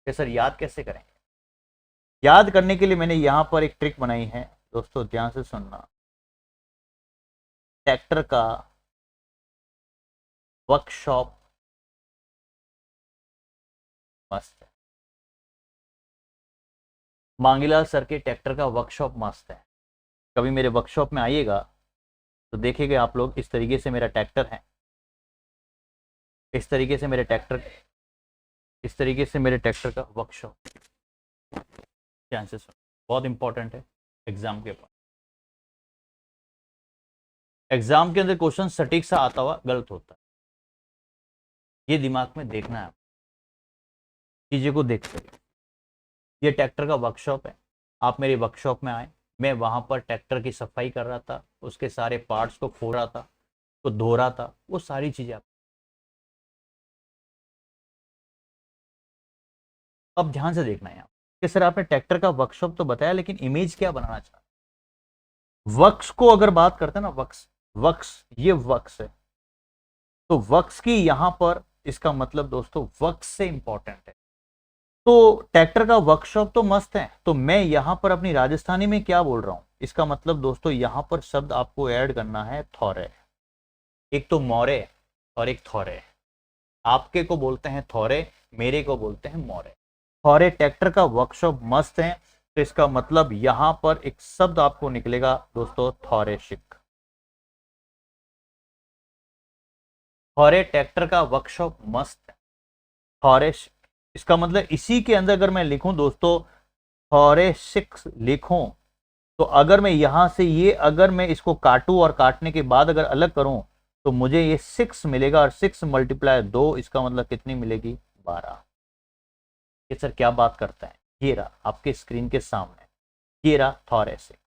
Speaker 1: सर याद कैसे करेंगे? याद करने के लिए मैंने यहां पर एक ट्रिक बनाई है दोस्तों, ध्यान से सुनना। ट्रैक्टर का वर्कशॉप मस्त है, मांगीलाल सर के ट्रैक्टर का वर्कशॉप मस्त है। कभी मेरे वर्कशॉप में आइएगा तो देखेंगे आप लोग, इस तरीके से मेरा ट्रैक्टर है, इस तरीके से मेरे ट्रैक्टर, इस तरीके से मेरे ट्रैक्टर का वर्कशॉप। ध्यान से सुनो, बहुत इंपॉर्टेंट है एग्जाम के पास। एग्जाम के अंदर क्वेश्चन सटीक सा आता हुआ गलत होता है, ये दिमाग में देखना है, चीजें को देख सके। ये ट्रैक्टर का वर्कशॉप है, आप मेरे वर्कशॉप में आए, मैं वहां पर ट्रैक्टर की सफाई कर रहा था, उसके सारे पार्ट्स को खोल रहा था, तो धो रहा था, वो सारी चीजें आप अब ध्यान से देखना है यहाँ कि सर आपने ट्रैक्टर का वर्कशॉप तो बताया, लेकिन इमेज क्या बनाना चाहते? वक्स को अगर बात करते हैं ना, वक्स, वक्स, ये वक्स है, तो वक्स की यहां पर, इसका मतलब दोस्तों वक्स से इंपॉर्टेंट है। तो ट्रैक्टर का वर्कशॉप तो मस्त है, तो मैं यहां पर अपनी राजस्थानी में क्या बोल रहा हूं, इसका मतलब दोस्तों यहां पर शब्द आपको ऐड करना है थौरे। एक तो मोरे और एक थौरे, आपके को बोलते हैं थौरे, मेरे को बोलते हैं मोरे। थौरे ट्रैक्टर का वर्कशॉप मस्त है, तो इसका मतलब यहां पर एक शब्द आपको निकलेगा दोस्तों थौरेशिक। थौरे ट्रैक्टर का वर्कशॉप मस्त है, थौरेशिक, इसका मतलब इसी के अंदर अगर मैं लिखूं दोस्तों, थौरेशिक लिखूं, तो अगर मैं यहां से ये, अगर मैं इसको काटूं और काटने के बाद अगर अलग करूं, तो मुझे ये 6 मिलेगा, और 6 मल्टीप्लाई 2, इसका मतलब कितनी मिलेगी, 12। ये सर क्या बात करता है, ये रहा आपके स्क्रीन के सामने, ये रहा थॉरेसिक।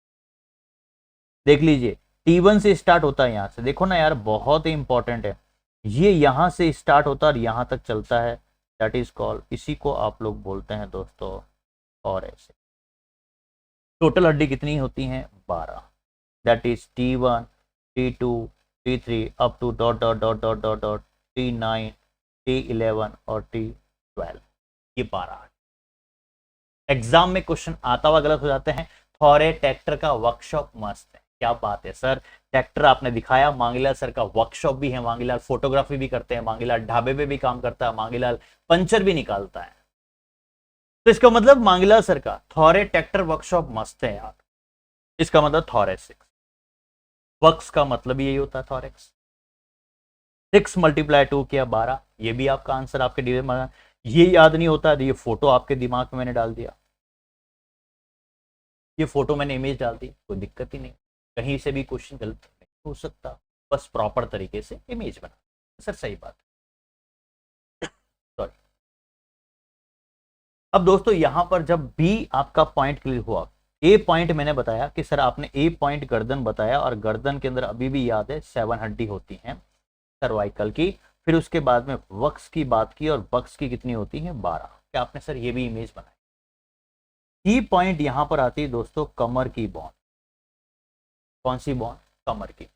Speaker 1: देख लीजिए, T1 से स्टार्ट होता है, यहां से देखो ना यार, बहुत ही इंपॉर्टेंट है, ये यहां से स्टार्ट होता है और यहां तक चलता है, दैट इज कॉल्ड, इसी को आप लोग बोलते हैं दोस्तों थॉरेसिक। टोटल हड्डी कितनी होती हैं, 12, that is T1, T2, T3 up to dot dot dot dot dot dot T9, T11 और T12, ये 12। एग्जाम में क्वेश्चन आता हुआ गलत हो जाते हैं। थौरे ट्रैक्टर का वर्कशॉप मस्त है, क्या बात है सर, ट्रैक्टर आपने दिखाया, मांगीलाल सर का वर्कशॉप भी है, मांगीलाल फोटोग्राफी भी करते हैं, मांगीलाल ढाबे पे भी काम करता है, मांगीलाल पंचर भी निकालता है, तो इसका मतलब मांगीलाल सर का थौरे ट्रैक्टर वर्कशॉप मस्त है यार, इसका मतलब थॉरेसिक्स। वर्क्स का मतलब यही होता है थॉरेक्स। 6 मल्टीप्लाई 2 किया 12, ये भी आपका आंसर, आपके ये याद नहीं होता, ये फोटो आपके दिमाग में मैंने डाल दिया, ये फोटो मैंने इमेज डाल दी, कोई दिक्कत ही नहीं, कहीं से भी क्वेश्चन गलत नहीं हो सकता, बस प्रॉपर तरीके से इमेज बना। सर सही बात, सॉरी। अब दोस्तों यहां पर जब बी आपका पॉइंट क्लियर हुआ, ए पॉइंट मैंने बताया कि सर आपने ए पॉइंट गर्दन बताया, और गर्दन के अंदर अभी भी याद है 7 हड्डी होती हैं सर्वाइकल की, फिर उसके बाद में वक्स की बात की, और वक्स की कितनी होती है, 12। क्या आपने सर ये भी इमेज बनाई? की पॉइंट यहां पर आती है दोस्तों कमर की बॉन, कौन सी बॉन, कमर की।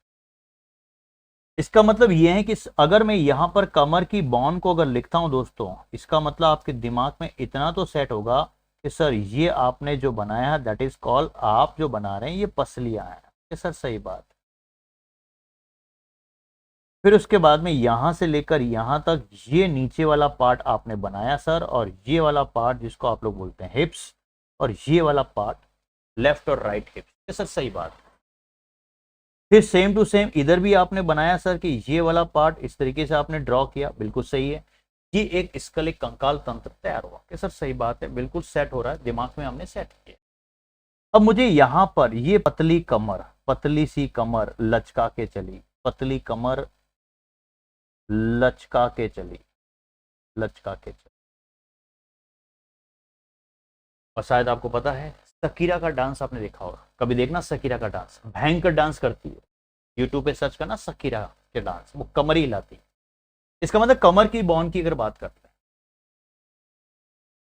Speaker 1: इसका मतलब यह है कि अगर मैं यहां पर कमर की बोन को अगर लिखता हूं दोस्तों, इसका मतलब आपके दिमाग में इतना तो सेट होगा कि सर ये आपने जो बनाया है दैट इज कॉल्ड, आप जो बना रहे हैं ये पसलियां हैं, कि सर सही बात। फिर उसके बाद में यहां से लेकर यहां तक ये नीचे वाला पार्ट आपने बनाया सर, और ये वाला पार्ट जिसको आप लोग बोलते हैं हिप्स, और ये वाला पार्ट लेफ्ट और राइट हिप्स, कि सर सही बात। फिर सेम टू सेम इधर भी आपने बनाया सर कि ये वाला पार्ट इस तरीके से आपने ड्रॉ किया, बिल्कुल सही है। ये एक इसका एक कंकाल तंत्र तैयार हुआ, कि सर सही बात है, बिल्कुल सेट हो रहा है, दिमाग में हमने सेट किया। अब मुझे यहां पर ये पतली कमर, पतली सी कमर लचका के चली, पतली कमर लचका के चली, लचका के चली। और शायद आपको पता है शकीरा का डांस आपने देखा होगा, कभी देखना शकीरा का डांस, भयंकर डांस करती है, यूट्यूब पे सर्च करना शकीरा के डांस, वो कमर ही हिलाती है। इसका मतलब कमर की बॉन की अगर बात करते हैं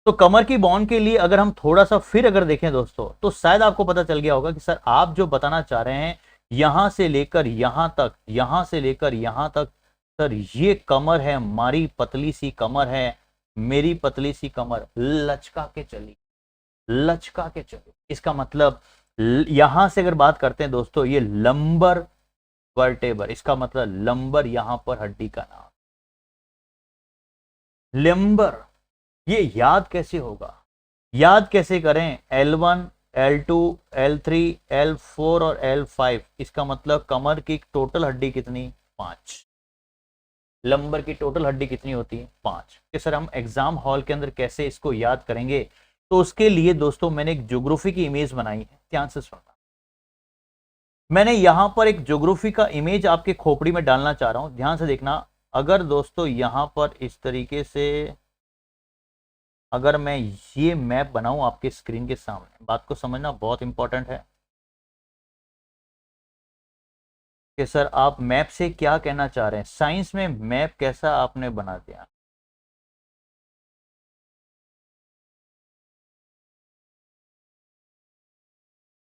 Speaker 1: तो कमर की बॉन के लिए अगर हम थोड़ा सा फिर अगर देखें दोस्तों, तो शायद आपको पता चल गया होगा कि सर आप जो बताना चाह रहे हैं यहां से लेकर यहां तक, यहां से लेकर यहां तक, सर ये कमर है, हमारी पतली सी कमर है, मेरी पतली सी कमर लचका के चली, लचका के चली। इसका मतलब यहां से अगर बात करते हैं दोस्तों, ये लंबर वर्टेबर, इसका मतलब लंबर यहां पर हड्डी का नाम, लंबर। ये याद कैसे होगा, याद कैसे करें, L1 L2 L3 L4 और L5, इसका मतलब कमर की टोटल हड्डी कितनी, 5। लंबर की टोटल हड्डी कितनी होती है, 5। कि सर हम एग्जाम हॉल के अंदर कैसे इसको याद करेंगे, तो उसके लिए दोस्तों मैंने एक ज्योग्राफी की इमेज बनाई है, ध्यान से सुनना। मैंने यहां पर एक ज्योग्राफी का इमेज आपके खोपड़ी में डालना चाह रहा हूं, ध्यान से देखना। अगर दोस्तों यहां पर इस तरीके से अगर मैं ये मैप बनाऊं आपके स्क्रीन के सामने, बात को समझना बहुत इंपॉर्टेंट है कि सर आप मैप से क्या कहना चाह रहे हैं, साइंस में मैप कैसा आपने बना दिया।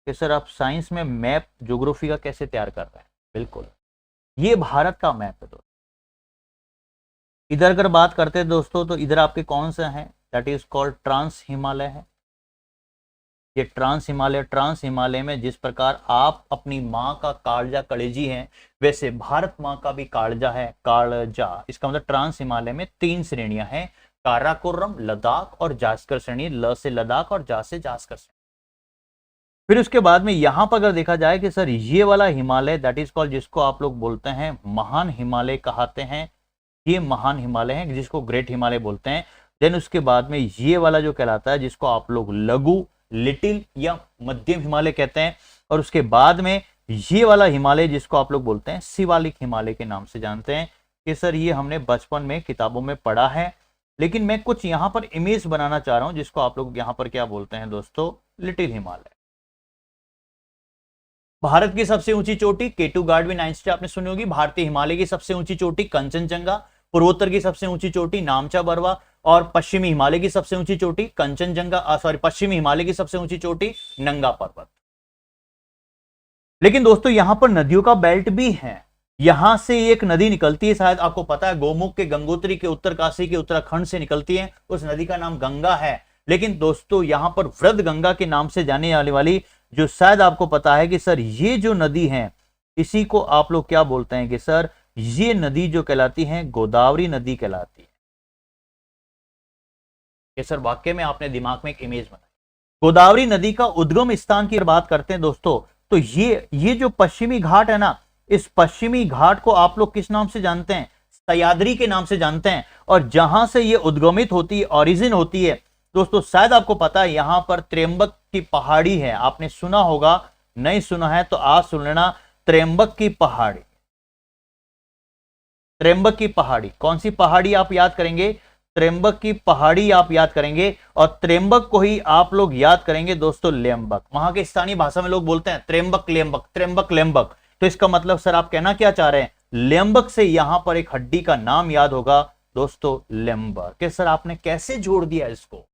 Speaker 1: कि सर आप साइंस में मैप ज्योग्राफी का कैसे तैयार कर रहे हैं, बिल्कुल ये भारत का मैप है दोस्तों। इधर अगर बात करते हैं दोस्तों, तो इधर आपके कौन सा है, that is called trans Himalaya है। ये ट्रांस हिमालय, ट्रांस हिमालय में जिस प्रकार आप अपनी माँ का कालजा कलेजी है, वैसे भारत माँ का भी कालजा है, कालजा। इसका मतलब ट्रांस हिमालय में 3 श्रेणियां हैं, काराकोरम, लद्दाख और जास्कर श्रेणी, ल से लद्दाख और जा से जास्कर श्रेणी। फिर उसके बाद में यहां पर अगर देखा जाए कि सर ये वाला हिमालय दैट इज कॉल्ड, जिसको आप लोग बोलते हैं महान हिमालय कहते हैं, ये महान हिमालय है जिसको ग्रेट हिमालय बोलते हैं। देन उसके बाद में ये वाला जो कहलाता है जिसको आप लोग लघु, लिटिल या मध्यम हिमालय कहते हैं। और उसके बाद में ये वाला हिमालय जिसको आप लोग बोलते हैं शिवालिक हिमालय के नाम से जानते हैं, कि सर ये हमने बचपन में किताबों में पढ़ा है, लेकिन मैं कुछ यहां पर इमेज बनाना चाह रहा हूं जिसको आप लोग यहां पर क्या बोलते हैं दोस्तों, लिटिल हिमालय। भारत की सबसे ऊंची चोटी केटू गार्डविन आइंस्टीन आपने सुनी होगी। भारतीय हिमालय की सबसे ऊंची चोटी कंचनजंगा। पूर्वोत्तर की सबसे ऊंची चोटी नामचा बरवा। और पश्चिमी हिमालय की सबसे ऊंची चोटी कंचनजंगा, सॉरी पश्चिमी हिमालय की सबसे ऊंची चोटी नंगा पर्वत। लेकिन दोस्तों यहां पर नदियों का बेल्ट भी है, यहां से एक नदी निकलती है, शायद आपको पता है, गोमुख के, गंगोत्री के, उत्तरकाशी के, उत्तराखंड से निकलती है, उस नदी का नाम गंगा है। लेकिन दोस्तों यहां पर वृद्ध गंगा के नाम से जाने जाने वाली, जो शायद आपको पता है कि सर ये जो नदी है इसी को आप लोग क्या बोलते हैं, कि सर ये नदी जो कहलाती है गोदावरी नदी कहलाती है। कि सर वाक्य में आपने दिमाग में एक इमेज बनाई। गोदावरी नदी का उद्गम स्थान की बात करते हैं दोस्तों, तो ये जो पश्चिमी घाट है ना, इस पश्चिमी घाट को आप लोग किस नाम से जानते हैं, सह्याद्री के नाम से जानते हैं। और जहां से ये उद्गमित होती है, ओरिजिन होती है दोस्तों, शायद आपको पता है यहां पर त्र्यंबक की पहाड़ी है, आपने सुना होगा, नहीं सुना है तो आज सुन लेना, त्र्यंबक की पहाड़ी। त्र्यंबक की पहाड़ी, कौन सी पहाड़ी आप याद करेंगे, त्र्यंबक की पहाड़ी आप याद करेंगे। और त्र्यंबक को ही आप लोग याद करेंगे दोस्तों लेम्बक, वहां के स्थानीय भाषा में लोग बोलते हैं त्र्यंबक लेम्बक, त्र्यंबक लेम्बक। तो इसका मतलब सर आप कहना क्या चाह रहे हैं, लेम्बक से यहां पर एक हड्डी का नाम याद होगा दोस्तों, लेम्बर। के सर आपने कैसे जोड़ दिया इसको।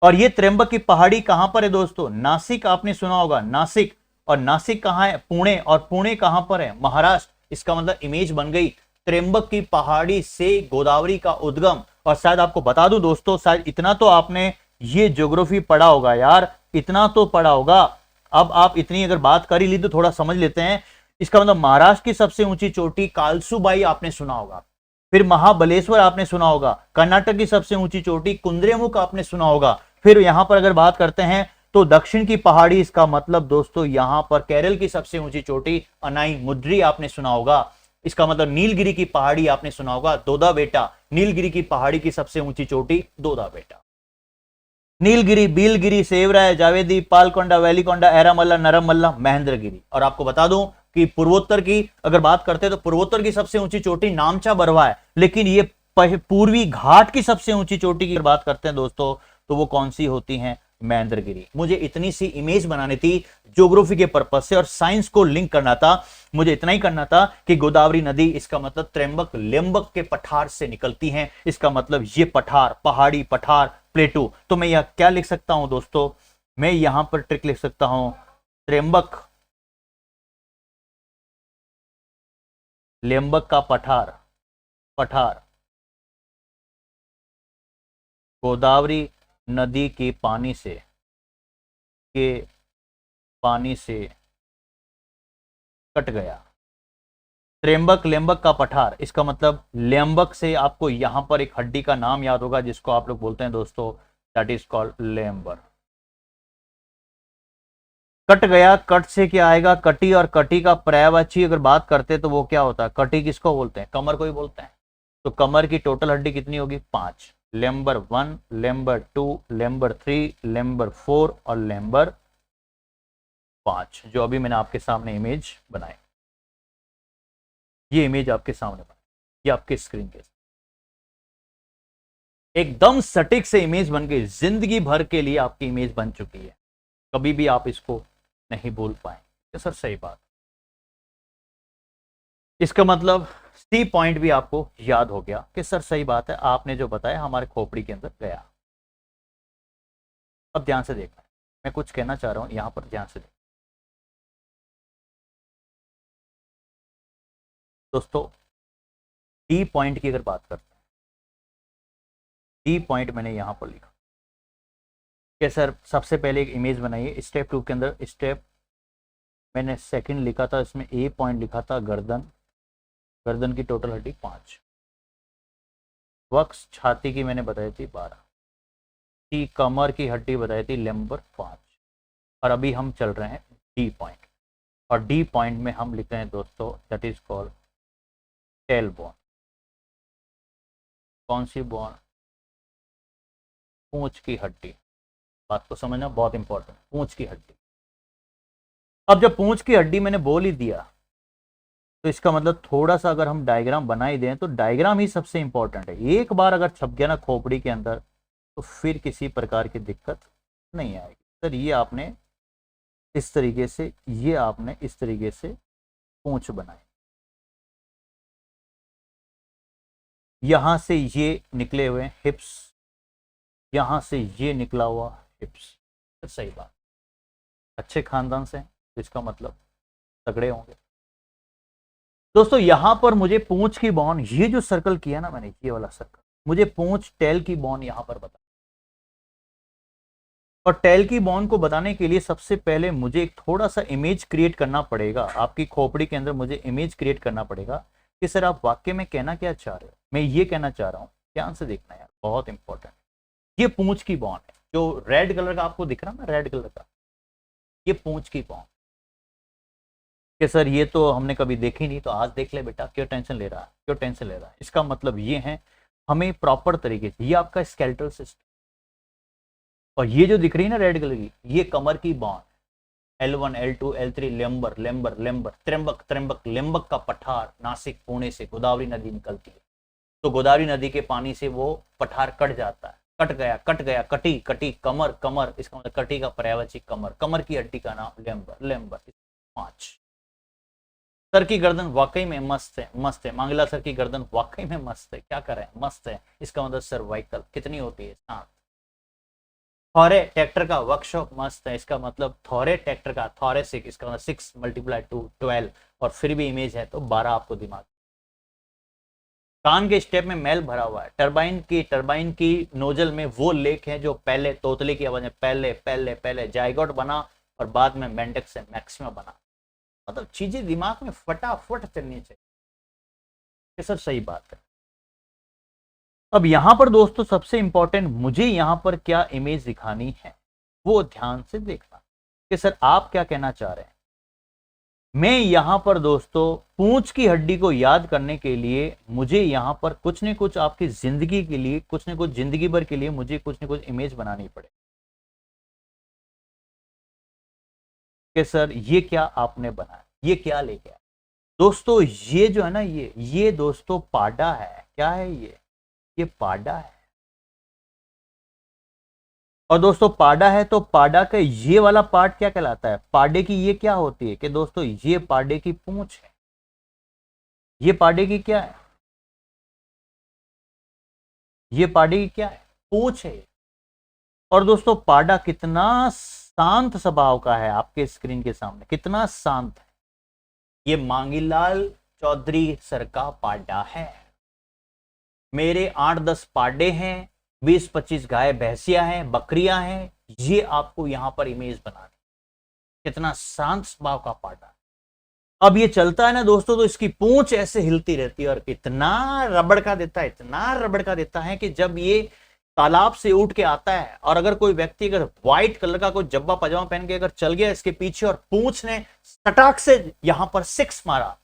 Speaker 1: और ये त्र्यंबक की पहाड़ी कहां पर है दोस्तों, नासिक, आपने सुना होगा नासिक। और नासिक कहाँ है? पुणे। और पुणे कहां पर है? महाराष्ट्र। इसका मतलब इमेज बन गई त्र्यंबक की पहाड़ी से गोदावरी का उद्गम। और शायद आपको बता दूं दोस्तों, शायद इतना तो आपने ये ज्योग्राफी पढ़ा होगा यार, इतना तो पढ़ा होगा। अब आप इतनी अगर बात कर ही ली तो थोड़ा समझ लेते हैं। इसका मतलब महाराष्ट्र की सबसे ऊंची चोटी कालसुबाई आपने सुना होगा, फिर महाबलेश्वर आपने सुना होगा, कर्नाटक की सबसे ऊंची चोटी कुंद्रेमुख आपने सुना होगा। फिर यहां पर अगर बात करते हैं तो दक्षिण की पहाड़ी, इसका मतलब दोस्तों यहां पर केरल की सबसे ऊंची चोटी अनाई मुद्री आपने सुना होगा। इसका मतलब नीलगिरी की पहाड़ी आपने सुना होगा, दोदा बेटा। नीलगिरी की पहाड़ी की सबसे ऊंची चोटी दोदा बेटा। नीलगिरी, बीलगिरी, सेवराय, जावेदी, पालकोंडा, वैलीकोंडा, एरामल्ला, नरमल्ला, महेंद्रगिरी। और आपको बता दूं कि पूर्वोत्तर की अगर बात करते हैं तो पूर्वोत्तर की सबसे ऊंची चोटी नामचा बरवा है, लेकिन ये पूर्वी घाट की सबसे ऊंची चोटी की बात करते हैं दोस्तों तो वो कौन सी होती है? महेंद्रगिरी। मुझे इतनी सी इमेज बनानी थी ज्योग्राफी के पर्पज से और साइंस को लिंक करना था। मुझे इतना ही करना था कि गोदावरी नदी, इसका मतलब त्र्यंबक लेम्बक के पठार से निकलती है। इसका मतलब ये पठार, पहाड़ी पठार, प्लेटू। तो मैं यह क्या लिख सकता हूं दोस्तों? मैं यहां पर ट्रिक लिख सकता हूं, त्र्यंबक लेम्बक का पठार, पठार गोदावरी नदी के पानी से, के पानी से कट गया। त्र्यंबक लेम्बक का पठार, इसका मतलब लेम्बक से आपको यहां पर एक हड्डी का नाम याद होगा जिसको आप लोग बोलते हैं दोस्तों, दैट इज कॉल्ड लेम्बर। कट गया, कट से क्या आएगा? कटी। और कटी का पर्यायवाची अगर बात करते तो वो क्या होता है? कटी किसको बोलते हैं? कमर को ही बोलते हैं। तो कमर की टोटल हड्डी कितनी होगी? 5। लेम्बर 1, लेम्बर 2, लेम्बर 3, लेम्बर 4 और लेम्बर 5, जो अभी मैंने आपके सामने इमेज बनाई। ये इमेज आपके सामने बनाई, ये आपके स्क्रीन के एकदम सटीक से इमेज बन गई, जिंदगी भर के लिए आपकी इमेज बन चुकी है, कभी भी आप इसको नहीं भूल पाएंगे। सर सही बात। इसका मतलब सी पॉइंट भी आपको याद हो गया कि सर सही बात है, आपने जो बताया हमारे खोपड़ी के अंदर गया। अब ध्यान से देखना, मैं कुछ कहना चाह रहा हूं यहां पर, ध्यान से देखना दोस्तों। डी पॉइंट की अगर बात करते हैं, डी पॉइंट मैंने यहां पर लिखा कि सर सबसे पहले एक इमेज बनाइए। स्टेप 2 के अंदर, स्टेप मैंने सेकंड लिखा था, इसमें ए पॉइंट लिखा था गर्दन, गर्दन की टोटल हड्डी 5। वक्स छाती की मैंने बताई थी 12 की, कमर की हड्डी बताई थी लेम्बर 5। और अभी हम चल रहे हैं डी पॉइंट, और डी पॉइंट में हम लिख रहे हैं दोस्तों, that is called tail bone. कौन सी बोन? पूंछ की हड्डी। बात को समझना बहुत इंपॉर्टेंट, पूंछ की हड्डी। अब जब पूंछ की हड्डी मैंने बोल ही दिया तो इसका मतलब थोड़ा सा अगर हम डायग्राम बना ही दें तो डायग्राम ही सबसे इंपॉर्टेंट है। एक बार अगर छप गया ना खोपड़ी के अंदर तो फिर किसी प्रकार की दिक्कत नहीं आएगी। सर ये आपने इस तरीके से, ये आपने इस तरीके से पूंछ बनाई, यहां से ये निकले हुए हिप्स, यहां से ये निकला हुआ हिप्स। सही बात, अच्छे खानदान से तो इसका मतलब तगड़े होंगे दोस्तों। यहां पर मुझे पूंछ की बॉन, ये जो सर्कल किया ना मैंने, ये वाला सर्कल, मुझे पूंछ टेल की बॉन यहां पर बता। और टेल की बॉन को बताने के लिए सबसे पहले मुझे एक थोड़ा सा इमेज क्रिएट करना पड़ेगा। आपकी खोपड़ी के अंदर मुझे इमेज क्रिएट करना पड़ेगा कि सर आप वाक्य में कहना क्या चाह रहे हो। मैं ये कहना चाह रहा हूं, ध्यान से देखना यार, बहुत इंपॉर्टेंट। ये पूंछ की बॉन है, जो रेड कलर का आपको दिख रहा है ना, रेड कलर का, ये पूंछ की बॉन। कि सर ये तो हमने कभी देखी नहीं, तो आज देख ले बेटा, क्यों टेंशन ले रहा है, क्यों टेंशन ले रहा है। इसका मतलब ये है, हमें प्रॉपर तरीके से, ये आपका स्केलेटल सिस्टम, और ये जो दिख रही है ना रेड कलर की, ये कमर की बॉन, L1, L2, L3, लेम्बर लेम्बर लेम्बर, Trimbak Trimbak, लेम्बक का पठार, नासिक पुणे से गोदावरी नदी निकलती है। तो गोदावरी नदी के पानी से वो पठार कट जाता है, कट गया, कट गया, कटी, कटी, कमर, कमर, इसका मतलब कटी का पर्यायवाची कमर, कमर की हड्डी का नाम लेम्बर लेम्बर। 5। सर की गर्दन वाकई में मस्त है, मस्त है। मांगला सर की गर्दन वाकई में मस्त है, क्या करें, मस्त है। इसका मतलब सर्वाइकल कितनी होती है? 7। थॉरे ट्रैक्टर का वर्कशॉप मस्त है, इसका मतलब थॉरे ट्रैक्टर का थॉरेसिक, इसका मतलब 6 × 2 12, और फिर भी इमेज है तो 12 आपको दिमाग। कान के स्टेप में मैल भरा हुआ है, टरबाइन की नोजल में वो लेक है जो पहले तोतले की आवाज में पहले पहले पहले जायगोट बना और बाद में मेंढक से मैक्सिमा बना। मतलब चीजें दिमाग में फटाफट चलनी चाहिए, ये सब सही बात है। अब यहां पर दोस्तों सबसे इंपॉर्टेंट मुझे यहां पर क्या इमेज दिखानी है वो ध्यान से देखना कि सर आप क्या कहना चाह रहे हैं। मैं यहां पर दोस्तों पूंछ की हड्डी को याद करने के लिए मुझे यहां पर कुछ न कुछ आपकी जिंदगी के लिए, कुछ न कुछ जिंदगी भर के लिए मुझे कुछ न कुछ इमेज बनानी पड़े कि सर ये क्या आपने बनाया, ये क्या लेके आया। दोस्तों ये जो है ना, ये दोस्तों पाडा है। क्या है ये पाडा है। और दोस्तों पाडा है तो पाडा का ये वाला पार्ट क्या कहलाता है, पाडे की ये क्या होती है कि दोस्तों ये पाडे की पूंछ है। ये पाडे की क्या है, ये पाडे की क्या है, पूंछ है। और दोस्तों पाडा कितना शांत स्वभाव का है, आपके स्क्रीन के सामने कितना शांत है। ये मांगीलाल चौधरी सर का पाडा है। मेरे 8-10 पाडे हैं, 20-25 गाय भैंसियां हैं, बकरियां हैं। ये आपको यहां पर इमेज बनानी, कितना शांत स्वभाव का पाडा। अब ये चलता है ना दोस्तों तो इसकी पूंछ ऐसे हिलती रहती है और इतना रबड़ का देता है, इतना रबड़ का देता है कि जब ये तालाब से उठ के आता है और अगर कोई व्यक्ति अगर व्हाइट कलर का कोई जब्बा पजामा पहन के अगर चल गया इसके पीछे और पूंछ ने सटाक से यहां पर 6 मारा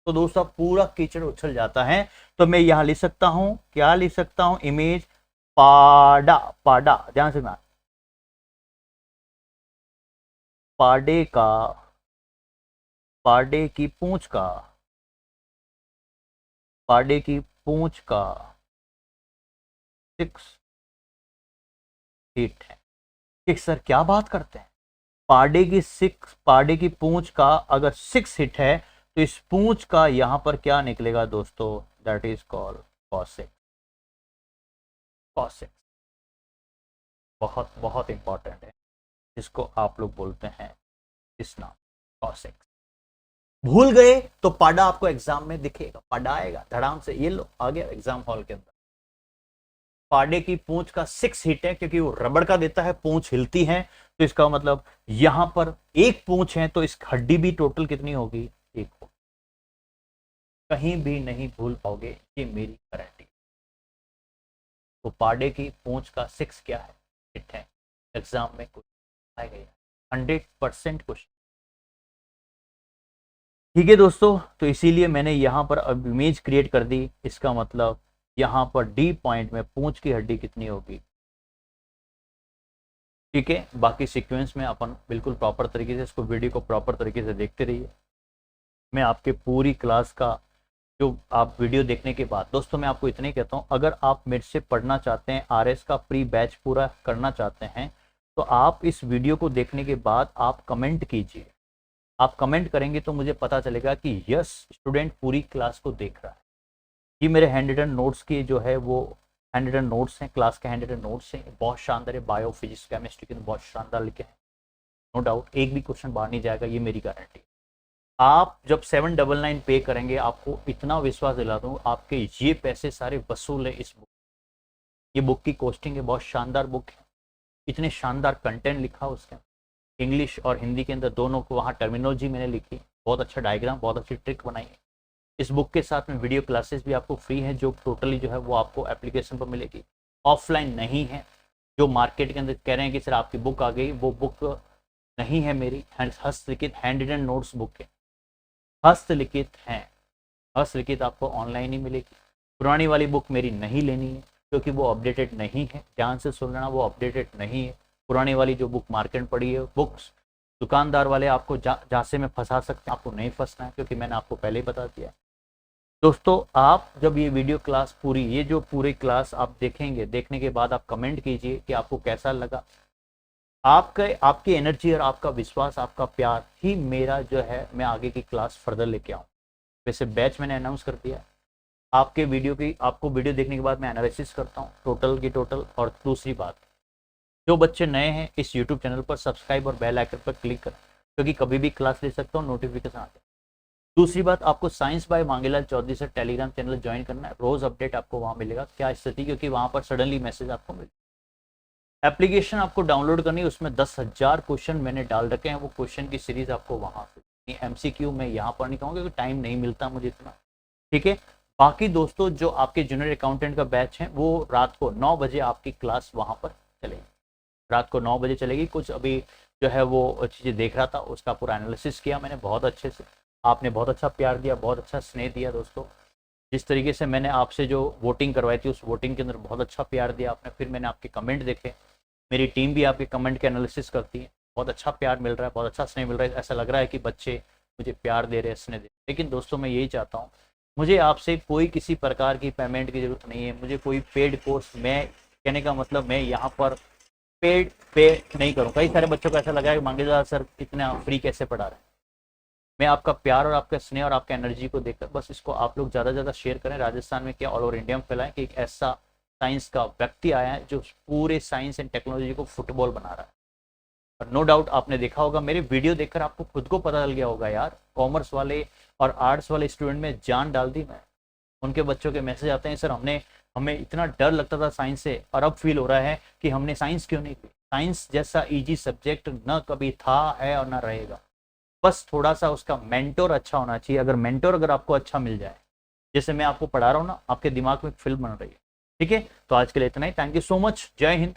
Speaker 1: तो दोस्तों पूरा कीचड़ उछल जाता है। तो मैं यहां लिख सकता हूं, क्या लिख सकता हूं, इमेज पाडा। पाडा ध्यान से ना, पाडे का, पाडे की पूंछ का, पाडे की पूंछ का 6 हिट है। कि सर क्या बात करते हैं, पाडे की 6, पाडे की पूंछ का अगर 6 हिट है तो इस पूंछ का यहां पर क्या निकलेगा दोस्तों, that is called cos x. Cos x बहुत बहुत इंपॉर्टेंट है, जिसको आप लोग बोलते हैं इस नाम कॉसेक्स। भूल गए तो पाडा आपको एग्जाम में दिखेगा, पाडा आएगा धड़ाम से, ये लो आ गया एग्जाम हॉल के अंदर। पाडे की पूंछ का 6 हिट है क्योंकि वो रबड़ का देता है, पूंछ हिलती है तो इसका मतलब यहां पर एक पूंछ है तो इस हड्डी भी टोटल कितनी होगी, एक होगी। कहीं भी नहीं भूल पाओगे, ये मेरी गारंटी। तो पाडे की पूंछ का 6 क्या है, हिट है। एग्जाम में कुछ आएगा 100% क्वेश्चन। ठीक है दोस्तों, तो इसीलिए मैंने यहां पर अब इमेज क्रिएट कर दी। इसका मतलब यहां पर डी पॉइंट में पूंछ की हड्डी कितनी होगी। ठीक है, बाकी सीक्वेंस में अपन बिल्कुल प्रॉपर तरीके से इसको वीडियो को प्रॉपर तरीके से देखते रहिए। मैं आपके पूरी क्लास का जो आप वीडियो देखने के बाद दोस्तों मैं आपको इतना ही कहता हूं, अगर आप मेरे से पढ़ना चाहते हैं, आरएस का प्री बैच पूरा करना चाहते हैं तो आप इस वीडियो को देखने के बाद आप कमेंट कीजिए। आप कमेंट करेंगे तो मुझे पता चलेगा कि यस स्टूडेंट पूरी क्लास को देख रहा है। ये मेरे हैंड रिटन नोट्स की जो है वो हैंड रिटन नोट्स हैं, क्लास के हैंड रिटन नोट्स हैं, बहुत शानदार है। बायो फिजिक्स केमिस्ट्री के बहुत शानदार लिखे हैं, नो डाउट एक भी क्वेश्चन बाहर नहीं जाएगा, ये मेरी गारंटी। आप जब 799 पे करेंगे आपको इतना विश्वास दिलाता हूँ आपके ये पैसे सारे वसूल है इस बुक। ये बुक की कॉस्टिंग है, बहुत शानदार बुक है, इतने शानदार कंटेंट लिखा उसके इंग्लिश और हिंदी के अंदर दोनों को, वहाँ टर्मिनोलॉजी मैंने लिखी, बहुत अच्छा डायग्राम, बहुत अच्छी ट्रिक बनाई है। इस बुक के साथ में वीडियो क्लासेस भी आपको फ्री है जो टोटली जो है वो आपको एप्लीकेशन पर मिलेगी, ऑफलाइन नहीं है। जो मार्केट के अंदर कह रहे हैं कि सर आपकी बुक आ गई, वो बुक नहीं है मेरी, हस्तलिखित हैंड रिटन नोट्स बुक है, हस्तलिखित हैं। हस्तलिखित आपको ऑनलाइन ही मिलेगी। पुरानी वाली बुक मेरी नहीं लेनी है क्योंकि वो अपडेटेड नहीं है, ध्यान से सुन लेना, वो अपडेटेड नहीं है। पुरानी वाली जो बुक मार्केट में पड़ी है, बुक्स दुकानदार वाले आपको झांसे में फंसा सकते हैं, आपको नहीं फंसना है क्योंकि मैंने आपको पहले ही बता दिया। दोस्तों आप जब ये वीडियो क्लास पूरी, ये जो पूरी क्लास आप देखेंगे, देखने के बाद आप कमेंट कीजिए कि आपको कैसा लगा। आपकी एनर्जी और आपका विश्वास, आपका प्यार ही मेरा जो है मैं आगे की क्लास फर्दर लेके आऊँ। वैसे बैच मैंने अनाउंस कर दिया, आपके वीडियो की, आपको वीडियो देखने के बाद मैं एनालिसिस करता हूँ टोटल की टोटल। और दूसरी बात, जो बच्चे नए हैं इस यूट्यूब चैनल पर सब्सक्राइब और बेल आइकन पर क्लिक करें, क्योंकि कभी भी क्लास ले सकता हूँ, नोटिफिकेशन आते हैं। दूसरी बात, आपको साइंस बाय मांगीलाल चौधरी से टेलीग्राम चैनल ज्वाइन करना है, रोज अपडेट आपको वहां मिलेगा क्या स्थिति, क्योंकि वहां पर सडनली मैसेज आपको मिले। एप्लीकेशन आपको डाउनलोड करनी है, उसमें 10,000 क्वेश्चन मैंने डाल रखे हैं, वो क्वेश्चन की सीरीज आपको वहां से, एमसीक्यू मैं यहाँ पर नहीं कहूँगा क्योंकि टाइम नहीं मिलता मुझे इतना, ठीक है। बाकी दोस्तों जो आपके जूनियर अकाउंटेंट का बैच है वो रात को 9 बजे आपकी क्लास वहां पर चलेगी, रात को 9 बजे चलेगी। कुछ अभी जो है वो चीज़ें देख रहा था, उसका पूरा एनालिसिस किया मैंने बहुत अच्छे से, आपने बहुत अच्छा प्यार दिया, बहुत अच्छा स्नेह दिया दोस्तों। जिस तरीके से मैंने आपसे जो वोटिंग करवाई थी उस वोटिंग के अंदर बहुत अच्छा प्यार दिया आपने, फिर मैंने आपके कमेंट देखे, मेरी टीम भी आपके कमेंट के एनालिसिस करती है, बहुत अच्छा प्यार मिल रहा है, बहुत अच्छा स्नेह मिल रहा है, ऐसा लग रहा है कि बच्चे मुझे प्यार दे रहे हैं, स्नेह दे रहे हैं। लेकिन दोस्तों मैं यही चाहता हूँ, मुझे आपसे कोई किसी प्रकार की पेमेंट की जरूरत नहीं है, मुझे कोई पेड कोर्स, मैं कहने का मतलब मैं यहाँ पर पेड पे नहीं करूँ। कई सारे बच्चों को ऐसा लगा है मांगेदार सर इतना फ्री कैसे पढ़ा रहे हैं। मैं आपका प्यार और आपका स्नेह और आपका एनर्जी को देखकर बस इसको आप लोग ज़्यादा से ज़्यादा शेयर करें, राजस्थान में क्या ऑल ओवर इंडिया में फैलाएं कि एक ऐसा साइंस का व्यक्ति आया है जो पूरे साइंस एंड टेक्नोलॉजी को फुटबॉल बना रहा है। और नो डाउट आपने देखा होगा, मेरे वीडियो देखकर आपको खुद को पता चल गया होगा यार, कॉमर्स वाले और आर्ट्स वाले स्टूडेंट में जान डाल दी मैं। उनके बच्चों के मैसेज आते हैं, सर हमें इतना डर लगता था साइंस से और अब फील हो रहा है कि हमने साइंस क्यों नहीं की। साइंस जैसा इजी सब्जेक्ट न कभी था, है और ना रहेगा। बस थोड़ा सा उसका मेंटोर अच्छा होना चाहिए। अगर मेंटोर अगर आपको अच्छा मिल जाए, जैसे मैं आपको पढ़ा रहा हूँ ना, आपके दिमाग में एक फिल्म बन रही है, ठीक है। तो आज के लिए इतना ही, थैंक यू सो मच, जय हिंद,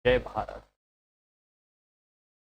Speaker 1: जय भारत।